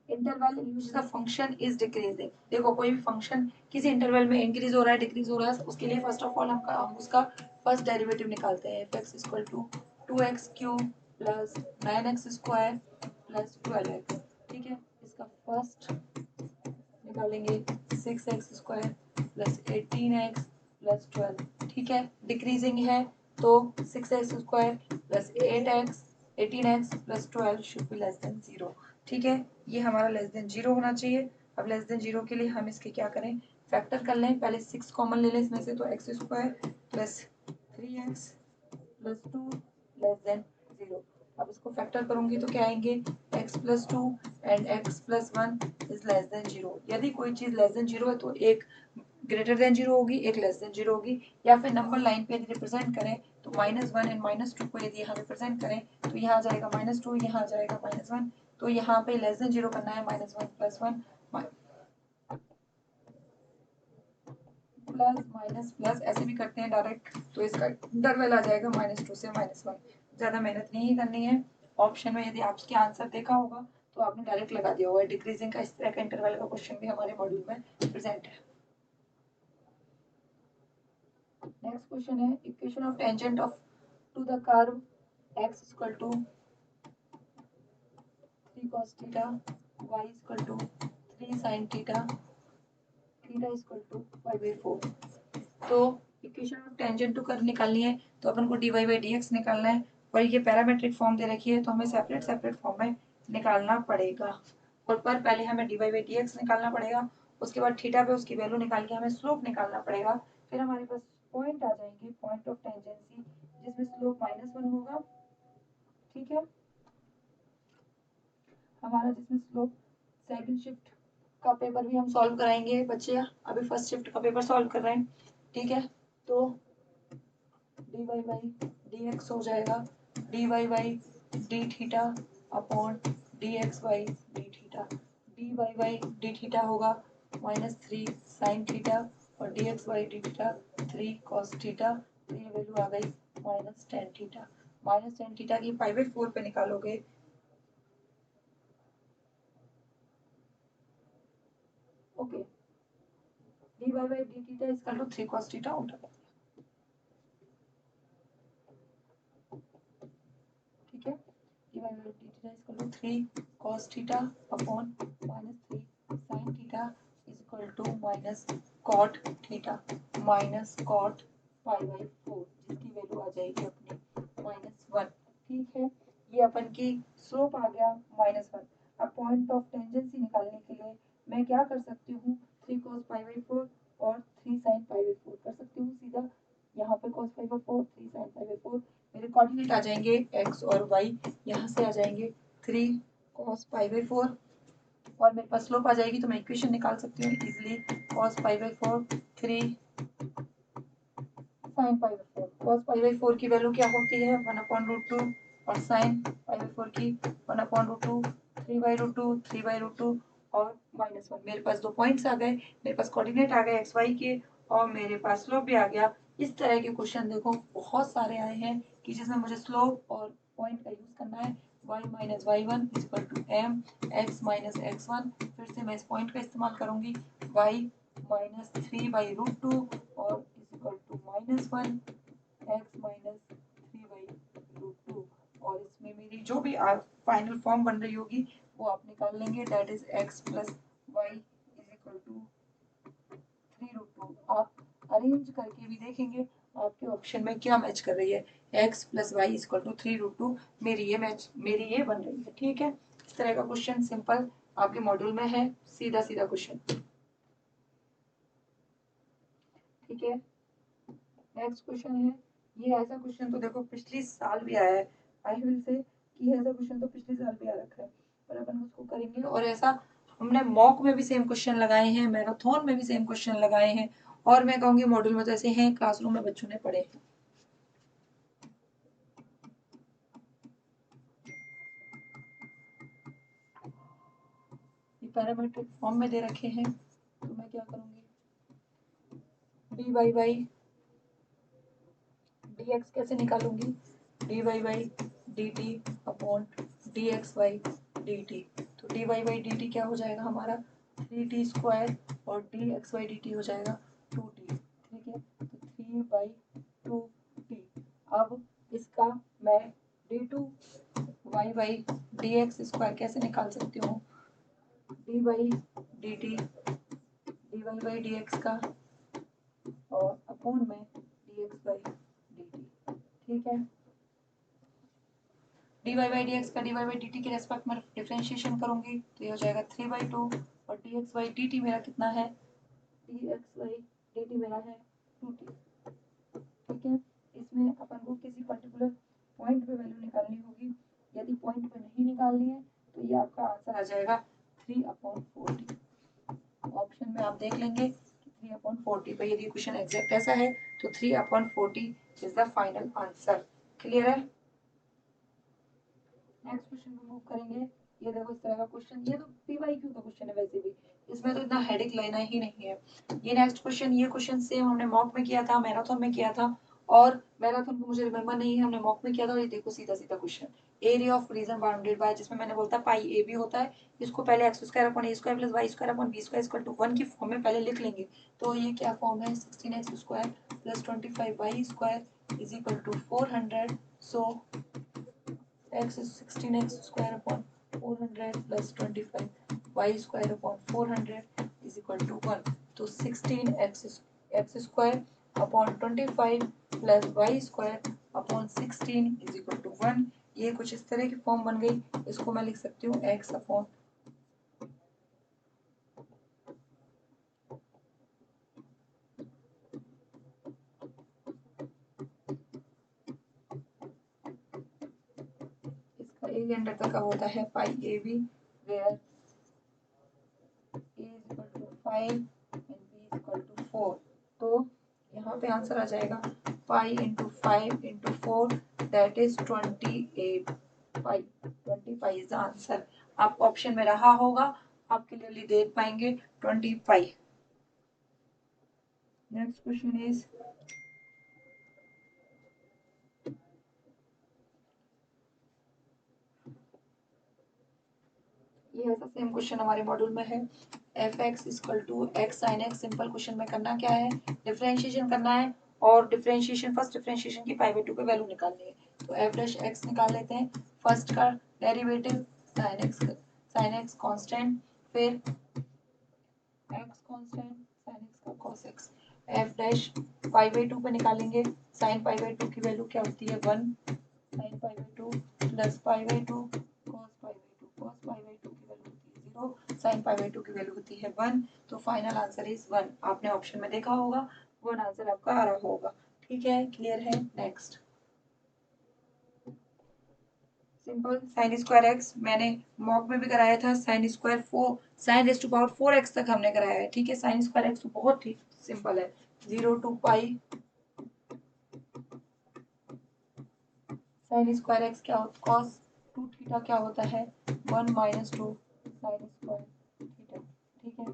interval in which the function is decreasing. देखो कोई भी फंक्शन किसी इंटरवल में इंक्रीज हो रहा है डिक्रीज हो रहा है, उसके लिए फर्स्ट ऑफ ऑल हम उसका फर्स्ट डेरिवेटिव निकालते हैं, fx equal to 2x cube plus 9x square plus 12x। ठीक है, इसका फर्स्ट निकालेंगे 6x square plus 18x plus 12। ठीक है, डिक्रीजिंग है तो 6x² plus 8x 18x plus 12 should be less than 0। ठीक है, ये हमारा लेस देन 0 होना चाहिए। अब लेस देन 0 के लिए हम इसके क्या करें, फैक्टर कर लें। पहले 6 कॉमन ले लें इसमें से, तो x² plus 3x plus 2 less than 0। अब इसको फैक्टर करूंगी तो क्या आएंगे, x plus 2 and x plus 1 is less than 0। यदि कोई चीज लेस देन 0 है तो एक ग्रेटर देन 0 होगी, एक लेस देन 0 होगी। या फिर नंबर लाइन पे यदि रिप्रेजेंट करें तो -1 एंड -2 को यदि यहाँ रिप्रेजेंट करें तो यहाँ आ जाएगा -2, यहाँ आ जाएगा -1। तो यहाँ पे लेस देन 0 करना है, -1 प्लस 1 प्लस माइनस प्लस ऐसे भी करते हैं डायरेक्ट, तो इसका इंटरवल आ जाएगा -2 से -1। ज़्यादा मेहनत नहीं करनी है। ऑप्शन में यदि आपके आंसर देखा होगा तो आपने डायरेक्ट लगा दिया होगा। डिक्रीजिंग का इस तरह का इंटरवल का क्वेश्चन भी हमारे मॉड्यूल में प्रेजेंट है। नेक्स्ट क्वेश्चन है, equation of tangent of to the curve x equal to 3 cos theta, y equal to 3 sin theta, theta equal to π/4। तो equation of tangent to curve निकालनी है तो अपन को dy बाई डी एक्स निकालना है, और ये पैरामेट्रिक फॉर्म दे रखी है तो हमें सेपरेट सेपरेट फॉर्म में निकालना पड़ेगा। और पर पहले हमें dy बाई डी एक्स निकालना पड़ेगा, उसके बाद थीटा पे उसकी वैल्यू निकाल के हमें स्लोप निकालना पड़ेगा। फिर हमारे पास पॉइंट आ जाएंगे, पॉइंट ऑफ टेंजेंसी, जिसमें स्लोप -1 होगा। ठीक है, हमारा जिसमें स्लोप, सेकंड शिफ्ट का पेपर भी हम सॉल्व कराएंगे बच्चे, अभी फर्स्ट शिफ्ट का पेपर सॉल्व कर रहे हैं। ठीक है, तो dy बाई डी एक्स हो जाएगा dy by D theta upon d x by D theta. dy by D theta होगा -3 साइन थीटा और d x by D theta 3 cos theta. तो ये वैल्यू आ गई -10 थीटा। -10 थीटा की π/4 पे निकालोगे okay, dy by D theta equal to 3 cos theta उल्टा कर दिया। ठीक है, dy by D theta equal to 3 cos theta upon -3 sin theta is equal to minus cot theta minus cot π/4, जिसकी वैल्यू आ जाएगी अपनी -1। ठीक है, ये अपन की स्लोप आ गया -1। अब पॉइंट ऑफ टेंजेंसी निकालने के लिए मैं क्या कर सकती हूँ, 3 cos π/4 और 3 sin π/4 कर सकती हूँ सीधा। यहाँ पे cos π/4 3 sin π/4, मेरे कोऑर्डिनेट आ जाएंगे x और y, यहाँ से आ जाएंगे 3 cos π/4 और मेरे पास स्लोप आ जाएगी तो मैं इक्वेशन निकाल सकती हूँ इजिली। cos π/4 3 sin π/4, cos π/4 की वैल्यू क्या होती है 1/√2 और sin π/4 की 1/√2, 3/√2 3/√2 और -1। मेरे पास दो पॉइंट्स आ गए, मेरे पास कोऑर्डिनेट आ गए एक्स वाई के, और मेरे पास स्लोप भी आ गया। इस तरह के क्वेश्चन देखो बहुत सारे आए हैं कि जिसमें मुझे स्लोप और पॉइंट का यूज करना है। y minus y1 equal to m x minus x1, फिर से मैं इस पॉइंट का इस्तेमाल करूंगी y माइनस 3/√2 और इक्वल टू -1 x माइनस 3/√2, और इसमें मेरी जो भी फाइनल फॉर्म बन रही होगी वो आप निकाल लेंगे, that is x plus Y is equal to 3√2। आप अरेंज करके भी देखेंगे आपके ऑप्शन में क्या मैच कर रही है, x plus Y equal to 3√2, मेरी ये बन रही है। ठीक है, इस तरह का क्वेश्चन सिंपल आपके मॉड्यूल में है, सीधा सीधा क्वेश्चन। ठीक है, नेक्स्ट क्वेश्चन है, ये ऐसा क्वेश्चन तो देखो पिछली साल भी आया है, आई विल से कि ऐसा क्वेश्चन तो पिछले साल भी आ रखा है, पर अपन उसको करेंगे। और ऐसा हमने मॉक में भी सेम क्वेश्चन लगाए हैं, मैराथन में भी सेम क्वेश्चन लगाए हैं, और मैं कहूँगी मॉड्यूल में तो ऐसे हैं क्लासरूम में बच्चों ने पढ़े हैं। ये पैरामीट्रिक फॉर्म में दे रखे हैं, तो मैं क्या करूँगी, d Y by D x कैसे निकालूंगी, d Y by d t upon d x by d t. तो d Y by d t क्या हो जाएगा हमारा 3t² और d x by d t हो जाएगा 2t। ठीक है, तो 3/2t। अब इसका मैं d2 y D x square कैसे निकाल सकती हूँ, d by d t d Y by D x का और अपॉन में d x by d t. ठीक है। dy बाई डी एक्स का dy बाई डी टी के रेस्पेक्ट में डिफ्रेंशिएशन करूंगी तो ये हो जाएगा 3/2 और dx बाई डी टी मेरा कितना है, dx बाई डी टी मेरा है 2t। ठीक है, इसमें अपन को किसी पर्टिकुलर पॉइंट पे वैल्यू निकालनी होगी। यदि पॉइंट पे नहीं निकालनी है तो ये आपका आंसर आ जाएगा 3/40। ऑप्शन में आप देख लेंगे कि 3/40 पे यदि क्वेश्चन एग्जैक्ट ऐसा है तो 3/40 is the final answer. Clear है। नेक्स्ट क्वेश्चन में मूव करेंगे। ये देखो इस तरह का क्वेश्चन, ये तो पीवाईक्यू का क्वेश्चन है वैसे भी, इसमें तो इतना हेडेक लेना ही नहीं है। ये नेक्स्ट क्वेश्चन, ये क्वेश्चन सेम हमने मॉक में किया था, मैराथन में किया था, और मैराथन को मुझे रिमेम्बर नहीं है, हमने मॉक में किया था। और ये देखो सीधा सीधा question, area of reason bounded by, जिसमें मैंने बोलता पाई ए बी होता है, इसको पहले x square upon a square plus y square upon b square equal to 1 की फॉर्म में पहले लिख लेंगे। तो ये क्या फॉर्म है, 16x square plus 25y square is equal to 400। So x is 16x square upon 400 plus 25 y square upon 400 is equal to 1। तो 16x square upon 25 plus y square upon 16 is equal to 1। ये कुछ इस तरह की form बन गई। इसको मैं लिख सकती हूँ x अपॉन इसका ए अंडर तक का होता है pi a b, where a is equal to 5 and b is equal to 4। तो यहाँ पे आंसर आ जाएगा pi into 5 into 4 that is 28 pi. 20 pi is the answer. आप ऑप्शन में रहा होगा, आप क्लियरली देख पाएंगे 20 पाई। नेक्स्ट क्वेश्चन इज, ये ऐसा सेम क्वेश्चन हमारे मॉड्यूल में है। F x equal to x sine x. Simple question में करना क्या है, डिफरेंशिएशन करना है, और डिफरेंशिएशन फर्स्ट डिफरेंशिएशन की पाई बाई 2 पे वैल्यू निकालनी है। तो एफ डैश एक्स निकाल लेते हैं। फर्स्ट का डेरिवेटिव साइन एक्स कांस्टेंट, फिर एक्स कांस्टेंट साइन एक्स का cos x. F dash pi by 2 पे निकालेंगे। साइन पाई बाई 2 की वैल्यू क्या होती है 1, sine pi by 2 plus pi by 2 cos pi by 2, cos pi by 2 की वैल्यू होती है 0, साइन पाई बाई 2 की वैल्यू होती है 1। तो फाइनल आंसर इज 1। आपने ऑप्शन में देखा होगा 1 आंसर आपका आ रहा होगा। ठीक है, क्लियर है। Next simple sine square x, मैंने मॉक में भी कराया था। Sine square 4 sine raise to power 4x तक हमने कराया है। ठीक है, साइन स्क्वायर एक्स तो बहुत ही सिंपल है। 0 to pi sine square x क्या होता है, कॉस 2 थीटा क्या होता है 1 माइनस 2 साइन स्क्वायर थीटा। ठीक है,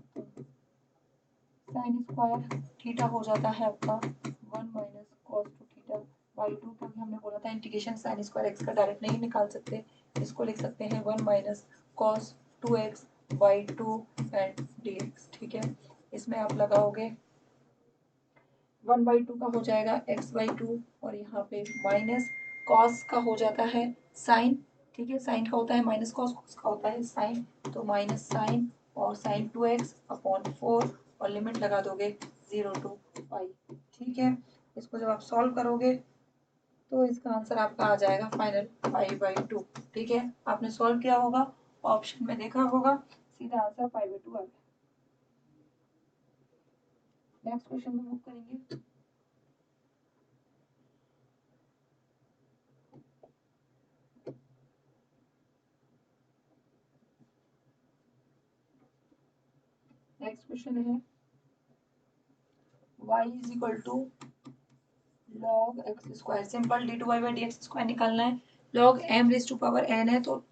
साइन स्क्वायर थीटा हो जाता है आपका 1 माइनस कॉस 2 थीटा बाई 2, क्योंकि हमने बोला था इंटीग्रेशन साइन स्क्वायर एक्स का डायरेक्ट नहीं निकाल सकते, इसको लिख सकते हैं 1 minus cos 2x by 2 and dx। ठीक है, इसमें आप लगाओगे 1 बाई 2 का हो जाएगा x बाई 2, और यहाँ पे माइनस कॉस का हो जाता है साइन। ठीक है, साइन का होता है माइनस कॉस, कॉस का होता है साइन, तो माइनस साइन और साइन 2x अपॉन 4, और लिमिट लगा दोगे 0 टू पाई। ठीक है, इसको जब आप सॉल्व करोगे तो इसका आंसर आपका आ जाएगा फाइनल पाई बाई 2। ठीक है, आपने सॉल्व किया होगा, ऑप्शन में देखा होगा, सीधा आंसर पाई बाई 2 आ गया। नेक्स्ट क्वेश्चन में मूव करेंगे। नेक्स्ट क्वेश्चन है y is equal to log x square. Simple d two y by D x square निकालना है। log m raise to power n है तो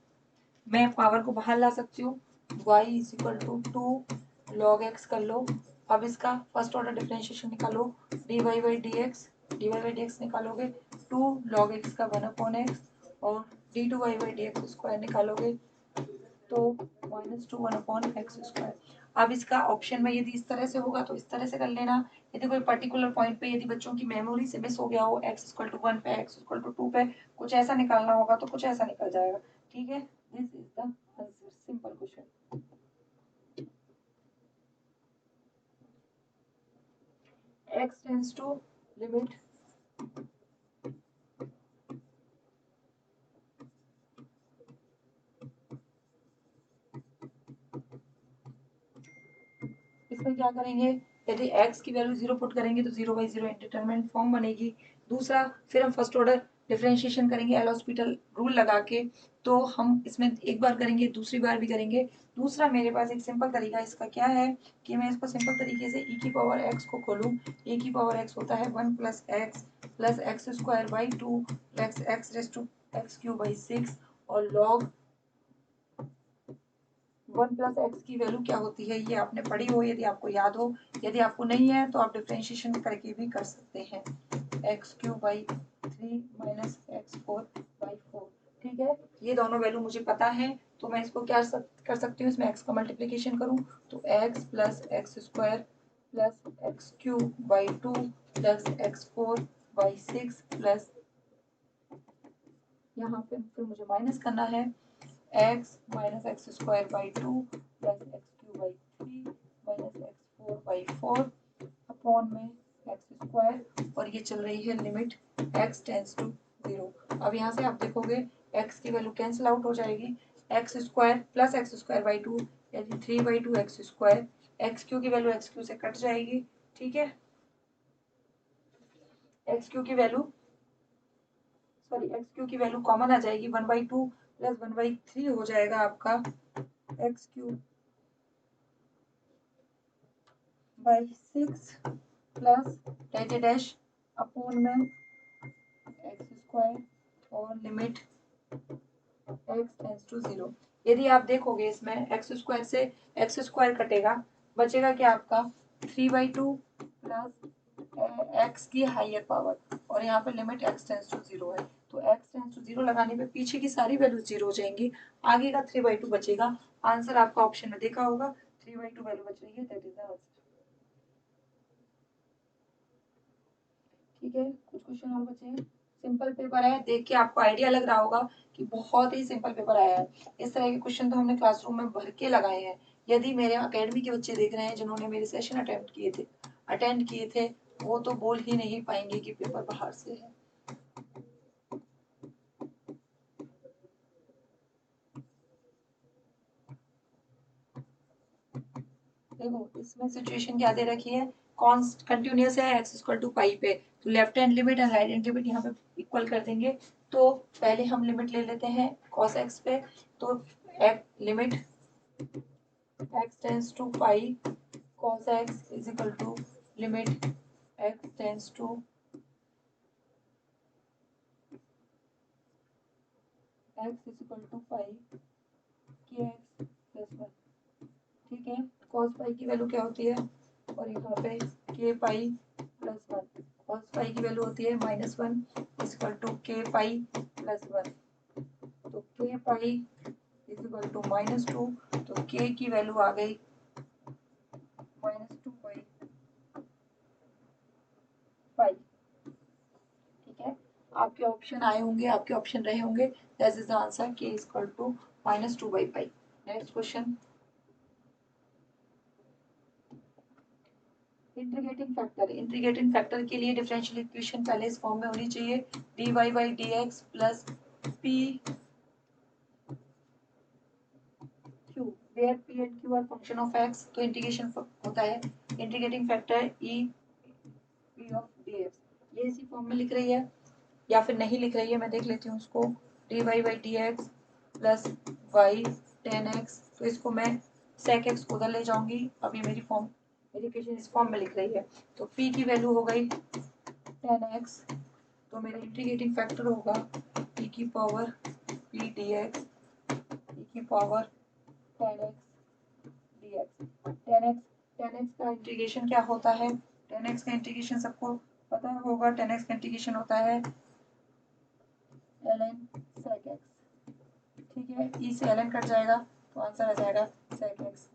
मैं पावर को बाहर ला सकती हूँ। y is equal to 2 log x कर लो। अब इसका फर्स्ट ऑर्डर डिफरेंशिएशन निकालो, dy बाई डी एक्स निकालोगे 2 log x का 1 अपॉन x, और d two y by D x square निकालोगे तो -2 1/x²। अब इसका ऑप्शन में यदि इस तरह से होगा तो इस तरह से कर लेना। यदि कोई पर्टिकुलर पॉइंट पे यदि बच्चों की मेमोरी से मिस हो गया हो x=1 पे x=2 पे कुछ ऐसा निकालना होगा तो कुछ ऐसा निकल जाएगा। ठीक है, this is the answer, simple question. x tends to limit इसमें क्या करेंगे, यदि x की वैल्यू 0 पुट करेंगे तो 0/0 इंडिटरमिनेट फॉर्म बनेगी। दूसरा, फिर हम फर्स्ट ऑर्डर डिफरेंशिएशन करेंगे एल हॉस्पिटल रूल लगा के, तो हम इसमें एक बार करेंगे, दूसरी बार भी करेंगे। दूसरा, मेरे पास एक सिंपल तरीका इसका क्या है कि मैं इसको सिंपल तरीके से e की पावर x को खोलूँ। e की पावर x होता है 1 + x square by 2 plus x raise to x cube by 6 और लॉग 1 + x की वैल्यू क्या होती है ये आपने पढ़ी हो, यदि आपको याद हो। यदि आपको नहीं है तो आप डिफरेंशिएशन करके भी कर सकते हैं। x³/3 minus x4/4। ठीक है, ये दोनों वैल्यू मुझे पता है, तो मैं इसको क्या कर सकती हूँ, इसमें x का मल्टीप्लीकेशन करूँ तो x + x² plus x³/2 plus x4/6 plus यहाँ पे फिर मुझे माइनस करना है x minus x²/2 plus x³/3 minus x4/4 upon में x², और ये चल रही है लिमिट x टेंस टू 0। अब यहाँ से आप देखोगे x की वैल्यू कैंसिल आउट हो जाएगी, x² प्लस x²/2 यानी 3/2 x², x³ की वैल्यू x³ से कट जाएगी। ठीक है, x³ की वैल्यू x³ की वैल्यू कॉमन आ जाएगी, 1/2 प्लस 1/3 हो जाएगा आपका x³/6 प्लस डैश अपॉन में x² और लिमिट x टेंस टू 0। यदि आप देखोगे इसमें x² से x² कटेगा, बचेगा क्या आपका 3/2 प्लस x की हायर पावर, और यहाँ पे लिमिट x टेंस टू 0 है, तो x टेंस टू 0 लगाने पे पीछे की सारी वैल्यू 0 हो जाएंगी, आगे का 3/2 बचेगा। आंसर आपका ऑप्शन में देखा होगा 3/2 वैल्यू बच रही है, दैट इज द आंसर। ठीक है, कुछ क्वेश्चन और बचे हैं। सिंपल पेपर है, देख के आपको आइडिया लग रहा होगा कि बहुत ही सिंपल पेपर आया है। इस तरह के क्वेश्चन तो हमने क्लासरूम में भर के लगाए हैं। यदि मेरे अकेडमी के बच्चे देख रहे हैं जिन्होंने मेरे सेशन अटेंड किए थे, वो तो बोल ही नहीं पाएंगे कि पेपर बाहर से है। देखो इसमें सिचुएशन क्या दे रखी है, कंटिन्यूअस है x=π पे, तो लेफ्ट हैंड लिमिट और राइट हैंड लिमिट यहाँ पे इक्वल कर देंगे। तो पहले हम लिमिट ले लेते हैं cos x पे, तो limit x tends to pi cos x is equal to limit x tends to x is equal to pi kx plus 1। ठीक है, cos पाई की वैल्यू क्या होती है, और यहाँ पे k pi plus 1, cos pi की वैल्यू होती है -1 is equal to k pi plus 1, तो k pi is equal to -2, तो k की वैल्यू आ गई -2 पाई पाई। ठीक है, आपके ऑप्शन आए होंगे, आपके ऑप्शन रहे होंगे, that is the answer k is equal to -2 by pi. Next question, integrating factor के लिए डिफरेंशियल इक्वेशन पहले इस फॉर्म में होनी चाहिए, dy/dx plus p q, where p and q are function of x, तो इंटीग्रेशन होता है integrating factor e p of dx। ये इसी फॉर्म में लिख रही है या फिर नहीं लिख रही है, मैं देख लेती हूँ उसको। dy/dx plus y tan x, तो इसको मैं sec x उधर ले जाऊंगी, अब ये मेरी इक्वेशन इस फॉर्म में लिख रही है, तो p की वैल्यू हो गई tan x, तो मेरा इंटीग्रेटिंग फैक्टर होगा e की पावर p dx e की power tan x dx। tan x का इंटीग्रेशन क्या होता है, tan x का इंटीग्रेशन सबको पता होगा, tan x का इंटीग्रेशन होता है ln sec x। ठीक है, e से ln कट जाएगा तो आंसर आ जाएगा sec x।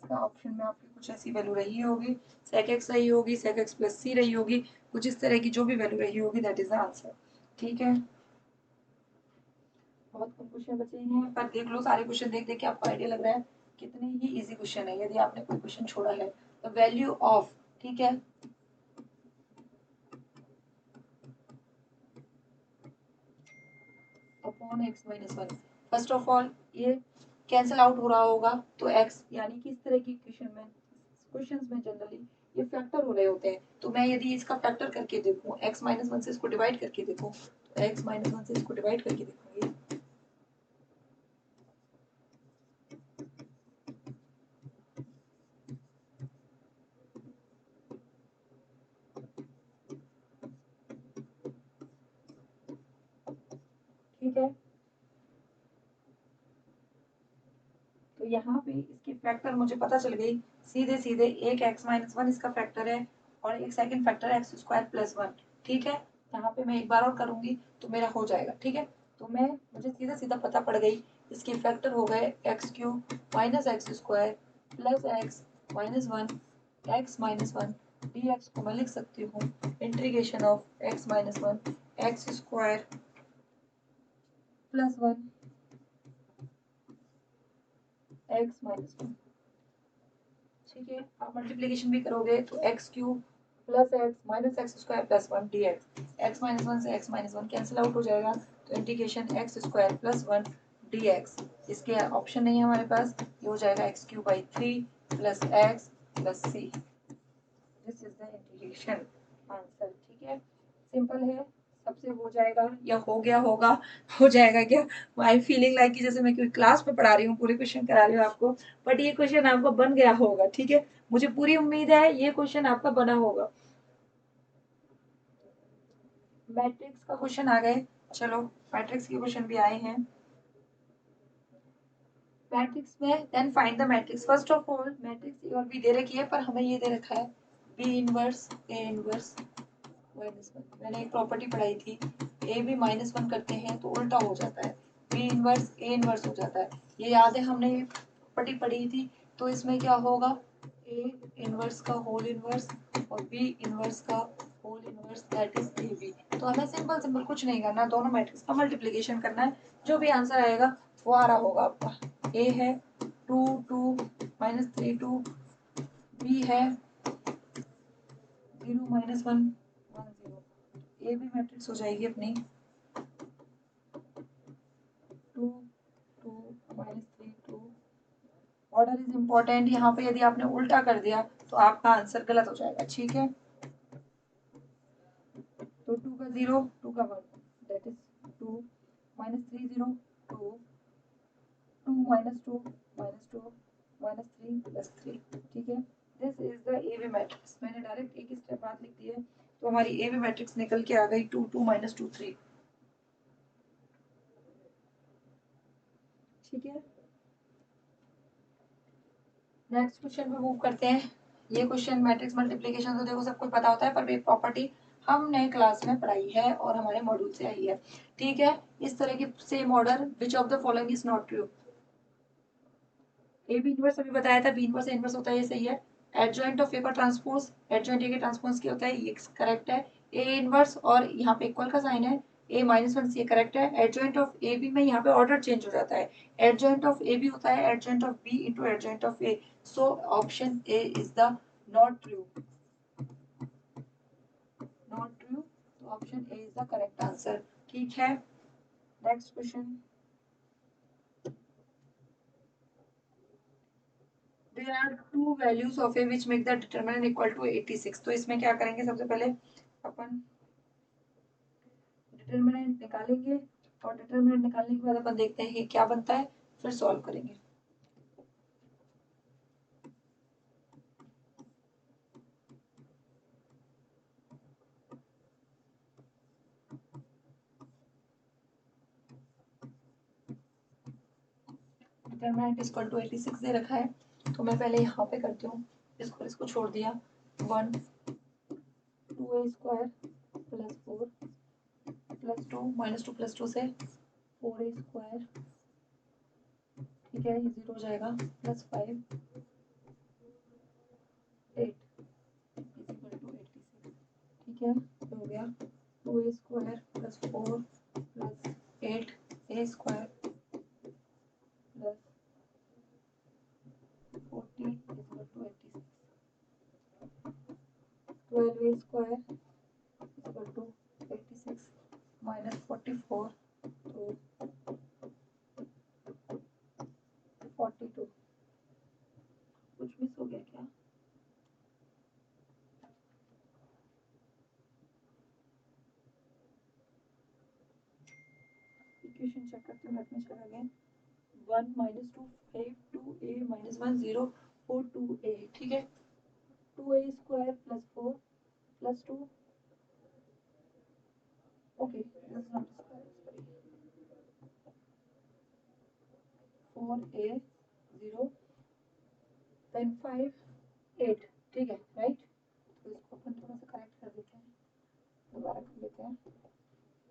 इसका ऑप्शन में आपकी कुछ ऐसी वैल्यू रही होगी, sec x रही होगी, sec x प्लस c रही होगी, कुछ इस तरह की जो भी वैल्यू रही होगी, दैट इज द आंसर। ठीक है, बहुत कम क्वेश्चन बचे हैं, पर देख लो सारे क्वेश्चन देख देख के आपको आइडिया लग रहा है कितने ही इजी क्वेश्चन है। यदि आपने कोई क्वेश्चन छोड़ा है तो वैल्यू ऑफ, ठीक है, upon x minus 1, first of all ये कैंसिल आउट हो रहा होगा, तो x यानी कि इस तरह की इक्वेशन में क्वेश्चंस में जनरली ये फैक्टर हो रहे होते हैं, तो मैं यदि इसका फैक्टर करके देखूं, x माइनस वन से इसको डिवाइड करके देखूं, तो x माइनस वन से इसको डिवाइड करके देखूंगी, ठीक है। तो यहाँ पे इसकी फैक्टर मुझे पता चल गई, सीधे सीधे एक x माइनस वन इसका फैक्टर है और एक सेकंड फैक्टर है एक्स स्क्वायर प्लस वन, ठीक है। यहाँ पे मैं एक बार और करूंगी तो मेरा हो जाएगा, ठीक है। तो मैं मुझे सीधा सीधा पता पड़ गई, इसके फैक्टर हो गए x cube minus x square plus x minus one x minus one d x को मैं लिख सकती हूँ integration of x minus one x square plus one x minus one, ठीक है। आप मल्टीप्लीकेशन भी करोगे तो x cube plus x minus x square plus one d x, x minus one से x minus one cancel out हो जाएगा, तो integration x square plus one d x, इसके ऑप्शन नहीं है हमारे पास, ये हो जाएगा x cube by three plus x plus c, this is the integration answer, ठीक है। सिंपल है, सबसे हो जाएगा या हो गया होगा, हो जाएगा क्या, आई एम फीलिंग लाइक कि जैसे मैं कोई क्लास में पढ़ा रही हूँ, पूरे क्वेश्चन करा रही हूँ आपको, बट ये क्वेश्चन आपका बन गया होगा, ठीक है। मुझे पूरी उम्मीद है ये क्वेश्चन आपका बना होगा। मैट्रिक्स का क्वेश्चन आ गए, चलो मैट्रिक्स के क्वेश्चन भी आए हैं। मैट्रिक्स में then find the matrix, first of all matrix A और बी दे रखी है, पर हमें ये दे रखा है B inverse A inverse minus one, मैंने एक प्रॉपर्टी पढ़ाई थी, ए भी माइनस वन करते हैं तो उल्टा हो जाता है, बी इनवर्स ए इनवर्स हो जाता है, ये याद है हमने ये प्रॉपर्टी पढ़ी थी। तो इसमें क्या होगा, ए इनवर्स का होल इनवर्स और बी इनवर्स का whole inverse that is A B. तो हमें सिंपल सिंपल कुछ नहीं करना, दोनों मैट्रिक्स का मल्टीप्लीकेशन करना है, जो भी आंसर आएगा वो आ रहा होगा आपका। ए है two two minus three two, b है zero minus one one zero, a भी मैट्रिक्स हो जाएगी अपनी two two minus three two. Order is important, यहाँ पे यदि आपने उल्टा कर दिया तो आपका आंसर गलत हो जाएगा, ठीक है। तो टू का जीरो टू का one that is two minus three zero two two minus two minus three plus three, ठीक है। This is the A B matrix, मैंने डायरेक्ट एक स्टेप बाद लिख दिया, तो हमारी ए बी मैट्रिक्स निकल के आ गई two two minus two three, ठीक है। नेक्स्ट क्वेश्चन पे मूव करते हैं। ये क्वेश्चन मैट्रिक्स मल्टीप्लिकेशन तो देखो सबको पता होता है, पर एक प्रॉपर्टी हमने क्लास में पढ़ाई है और हमारे मॉड्यूल से आई है, ठीक है। इस तरह की same order, which of the following is not true, A B inverse अभी बताया था, बी इनवर्स ए इनवर्स होता है, ये सही है। एडजॉइंट ऑफ ए का ट्रांसपोज, एडजॉइंट ए के ट्रांसपोज क्या होता है, ये करेक्ट है। ए इनवर्स और यहाँ पे इक्वल का साइन है, ए माइनस वन ये करेक्ट है। एडजॉइंट ऑफ ए बी में यहाँ पे ऑर्डर चेंज हो जाता है, एडजॉइंट ऑफ ए बी होता है adjoint of b into adjoint of a, so option a is the not true, not true, तो option a is the correct answer, ठीक है। Next question, there are two values of a which make the determinant equal to 86, तो इसमें क्या करेंगे, सबसे पहले अपन determinant निकालेंगे और डिटर्मिनेंट निकालने के बाद अपन देखते हैं कि क्या बनता है, फिर सॉल्व करेंगे। डिटर्मिनेंट इज इक्वल टू 86 दे रखा है, तो मैं पहले यहाँ पे करती हूँ, इसको छोड़ दिया, one two a square plus four plus two minus two plus two से फोर ए स्क्वायर, ठीक है, ये जीरो हो जाएगा, plus five eight is equal to 86, ठीक है, ये हो गया two a square plus four plus eight a square plus 40 is equal to 86, 12a square is equal to 86 minus 44 to 42, कुछ मिस हो गया क्या, इक्वेशन चेक करती हूँ, let me check again. 1 minus 2 5 2a minus 1 0 4 2a, ठीक है। 2a square plus 4 plus 2, okay this is not square, sorry, 4a 0 then 5 8, ठीक है राइट। तो इसको अपन थोड़ा सा करेक्ट कर देते हैं, दोबारा कर लेते हैं।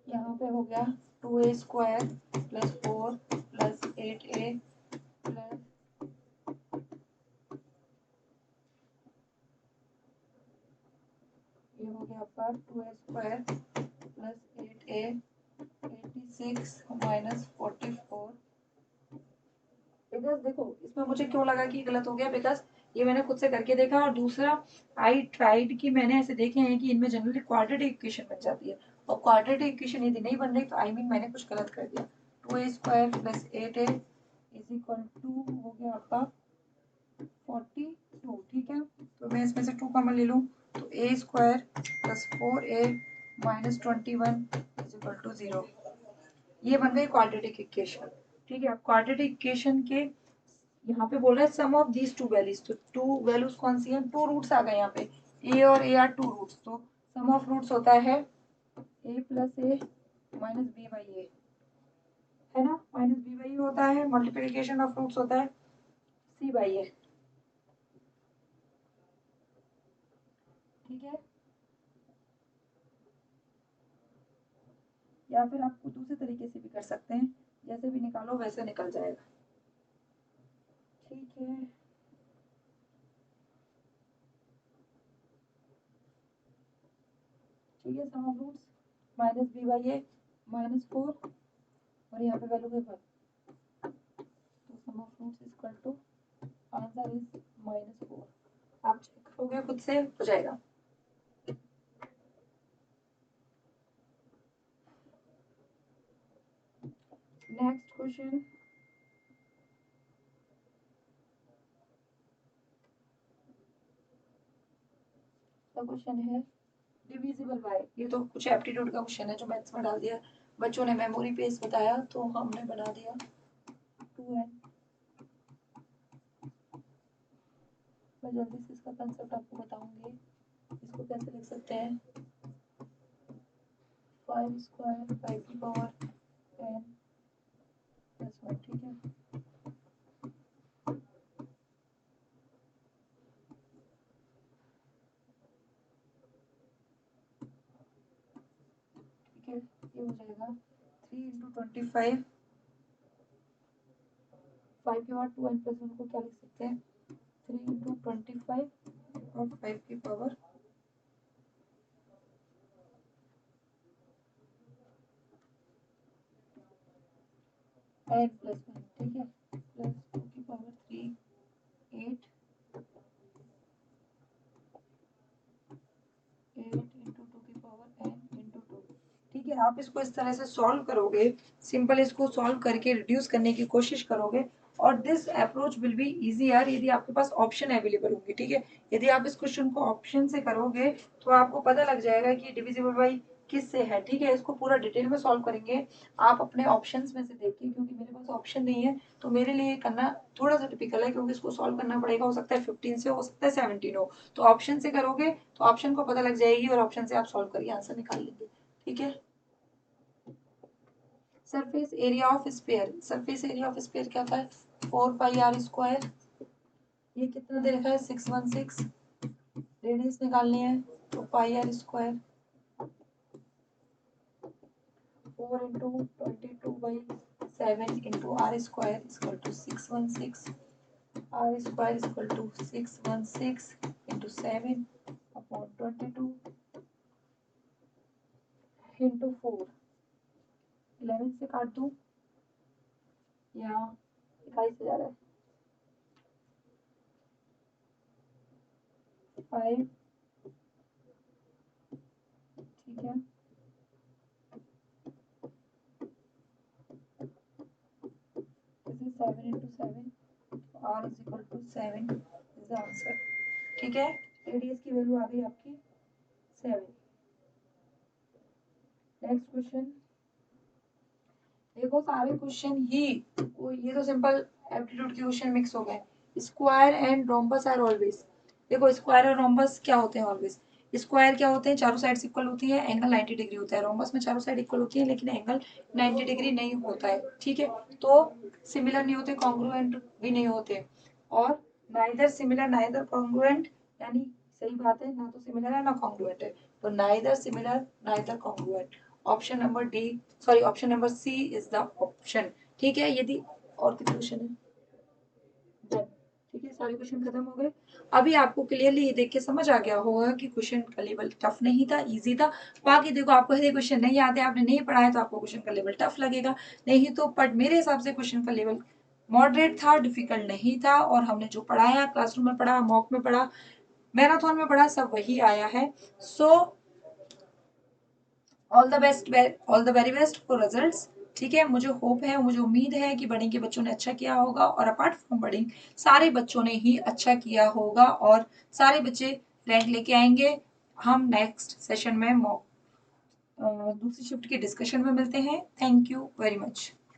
यहाँ पे हो गया 2a square plus 4 plus 8a plus, ये हो गया आपका 2a square plus 8a 86 minus 44। Because देखो इसमें मुझे क्यों लगा कि गलत हो गया, बिकॉज ये मैंने खुद से करके देखा, और दूसरा आई ट्राइड कि मैंने ऐसे देखे हैं कि इनमें जनरली क्वाड्रेटिक इक्वेशन बन जाती है, और क्वाड्रेटिक इक्वेशन यदि नहीं बन रही तो आई मीन मैंने कुछ गलत कर दिया। 2a square plus 8a is equal to हो गया आपका 42, ठीक है। तो मैं इसमें से 2 कॉमन ले लूँ, तो a square plus 4a minus 21 is equal to 0। ये बन गई क्वाड्रेटिक इक्वेशन, ठीक है। अब क्वाड्रेटिक इक्वेशन के यहाँ पे बोल रहा है sum of these two values, तो टू वैल्यूज कौन सी हैं, टू रूट्स आ गए यहाँ पे, a और a आर टू रूट्स, तो सम ऑफ रूट्स होता है a plus a minus b by a, है ना, माइनस b बाई a होता है, मल्टीप्लिकेशन ऑफ रूट्स होता है c बाई a, ठीक है। या फिर आपको दूसरे तरीके से भी कर सकते हैं, जैसे भी निकालो वैसे निकल जाएगा, ठीक है। ठीक है, sum of roots minus b by a minus 4, और यहाँ पे वैल्यू है 1, तो sum of roots is equal to answer is -4। आप चेक करोगे खुद से हो जाएगा। नेक्स्ट क्वेश्चन, द क्वेश्चन है डिविजिबल बाय, ये तो कुछ एप्टीट्यूड का क्वेश्चन है जो मैथ्स में डाल दिया, बच्चों ने मेमोरी पेज बताया तो हमने बना दिया 2n। मैं जल्दी से इसका कंसेप्ट आपको बताऊंगी। इसको कैसे लिख सकते हैं, 5 स्क्वायर 5 की पावर n प्लस 1, ठीक है। ठीक है, ये हो जाएगा 3 इंटू 25, 5 के बाद 2n प्लस 1 को क्या लिख सकते हैं, 3 इंटू 25 और 5 की पावर n प्लस 1, ठीक है, प्लस 2 की पावर 3 8 इंटू 2 की पावर n इंटू 2, ठीक है। आप इसको इस तरह से सॉल्व करोगे, सिंपल इसको सॉल्व करके रिड्यूस करने की कोशिश करोगे, और this approach will be easier यदि आपके पास ऑप्शन अवेलेबल होंगे, ठीक है। यदि आप इस क्वेश्चन को ऑप्शन से करोगे तो आपको पता लग जाएगा कि डिविजिबल बाई किस से है, ठीक है। इसको पूरा डिटेल में सॉल्व करेंगे आप अपने ऑप्शंस में से देखिए, क्योंकि मेरे पास ऑप्शन नहीं है तो मेरे लिए करना थोड़ा सा टिपिकल है, क्योंकि इसको सॉल्व करना पड़ेगा, हो सकता है 15 से, हो सकता है 17 हो, तो ऑप्शन से करोगे तो ऑप्शन को पता लग जाएगी और ऑप्शन से आप सॉल्व करिए, आंसर निकाल लेंगे, ठीक है। Surface area of sphere, surface area of sphere क्या था, 4 पाई आर स्क्वायर, ये कितना दे रखा है 616, रेडियस निकालनी है तो pi r square 4 into 22/7 into r square equal to 616, r square equal to 616 into 7 upon 22 into 4, 11 से काट दूं या 21 से जा रहा है, 5, ठीक है। This is 7 into 7, r is equal to 7 is the answer, ठीक है। रेडियस की वैल्यू आ गई आपकी 7। नेक्स्ट क्वेश्चन देखो सारे क्वेश्चन ही, ये तो सिंपल एप्टीट्यूड के क्वेश्चन मिक्स हो गए। Square and rhombus are always, देखो स्क्वायर और रोम्बस क्या होते हैं ऑलवेज, स्क्वायर क्या होते हैं, चारों साइड इक्वल होती है, एंगल 90 डिग्री होता है। रोम्बस में चारों साइड इक्वल होती है लेकिन एंगल 90 डिग्री नहीं होता है, ठीक है। तो सिमिलर नहीं होते, कॉन्ग्रुएंट भी नहीं होते। और नाइदर सिमिलर नाइदर कॉन्ग्रुएंट, यानी सही बात है, ना तो सिमिलर है ना कॉन्ग्रुएंट है, तो neither similar neither congruent. Option number D, sorry option number C is the option, ठीक है। यदि और कितने क्वेश्चन है, Done. ठीक है, सारे क्वेश्चन खत्म हो गए। अभी आपको क्लियरली ये देख के समझ आ गया होगा कि क्वेश्चन का लेवल टफ नहीं था, इजी था। बाकी देखो आपको यदि क्वेश्चन नहीं आते, आपने नहीं पढ़ा है, तो आपको क्वेश्चन का लेवल टफ लगेगा, नहीं तो बट मेरे हिसाब से क्वेश्चन का लेवल मॉडरेट था, डिफिकल्ट नहीं था। और हमने जो पढ़ाया, क्लासरूम में पढ़ा, मॉक में पढ़ा, मैराथन में पढ़ा, सब वही आया है। So all the best, all the very best for results, ठीक है। मुझे होप है, मुझे उम्मीद है कि बडिंग के बच्चों ने अच्छा किया होगा, और अपार्ट फ्रॉम बडिंग सारे बच्चों ने ही अच्छा किया होगा, और सारे बच्चे रैंक लेके आएंगे। हम नेक्स्ट सेशन में दूसरी शिफ्ट के डिस्कशन में मिलते हैं। Thank you very much.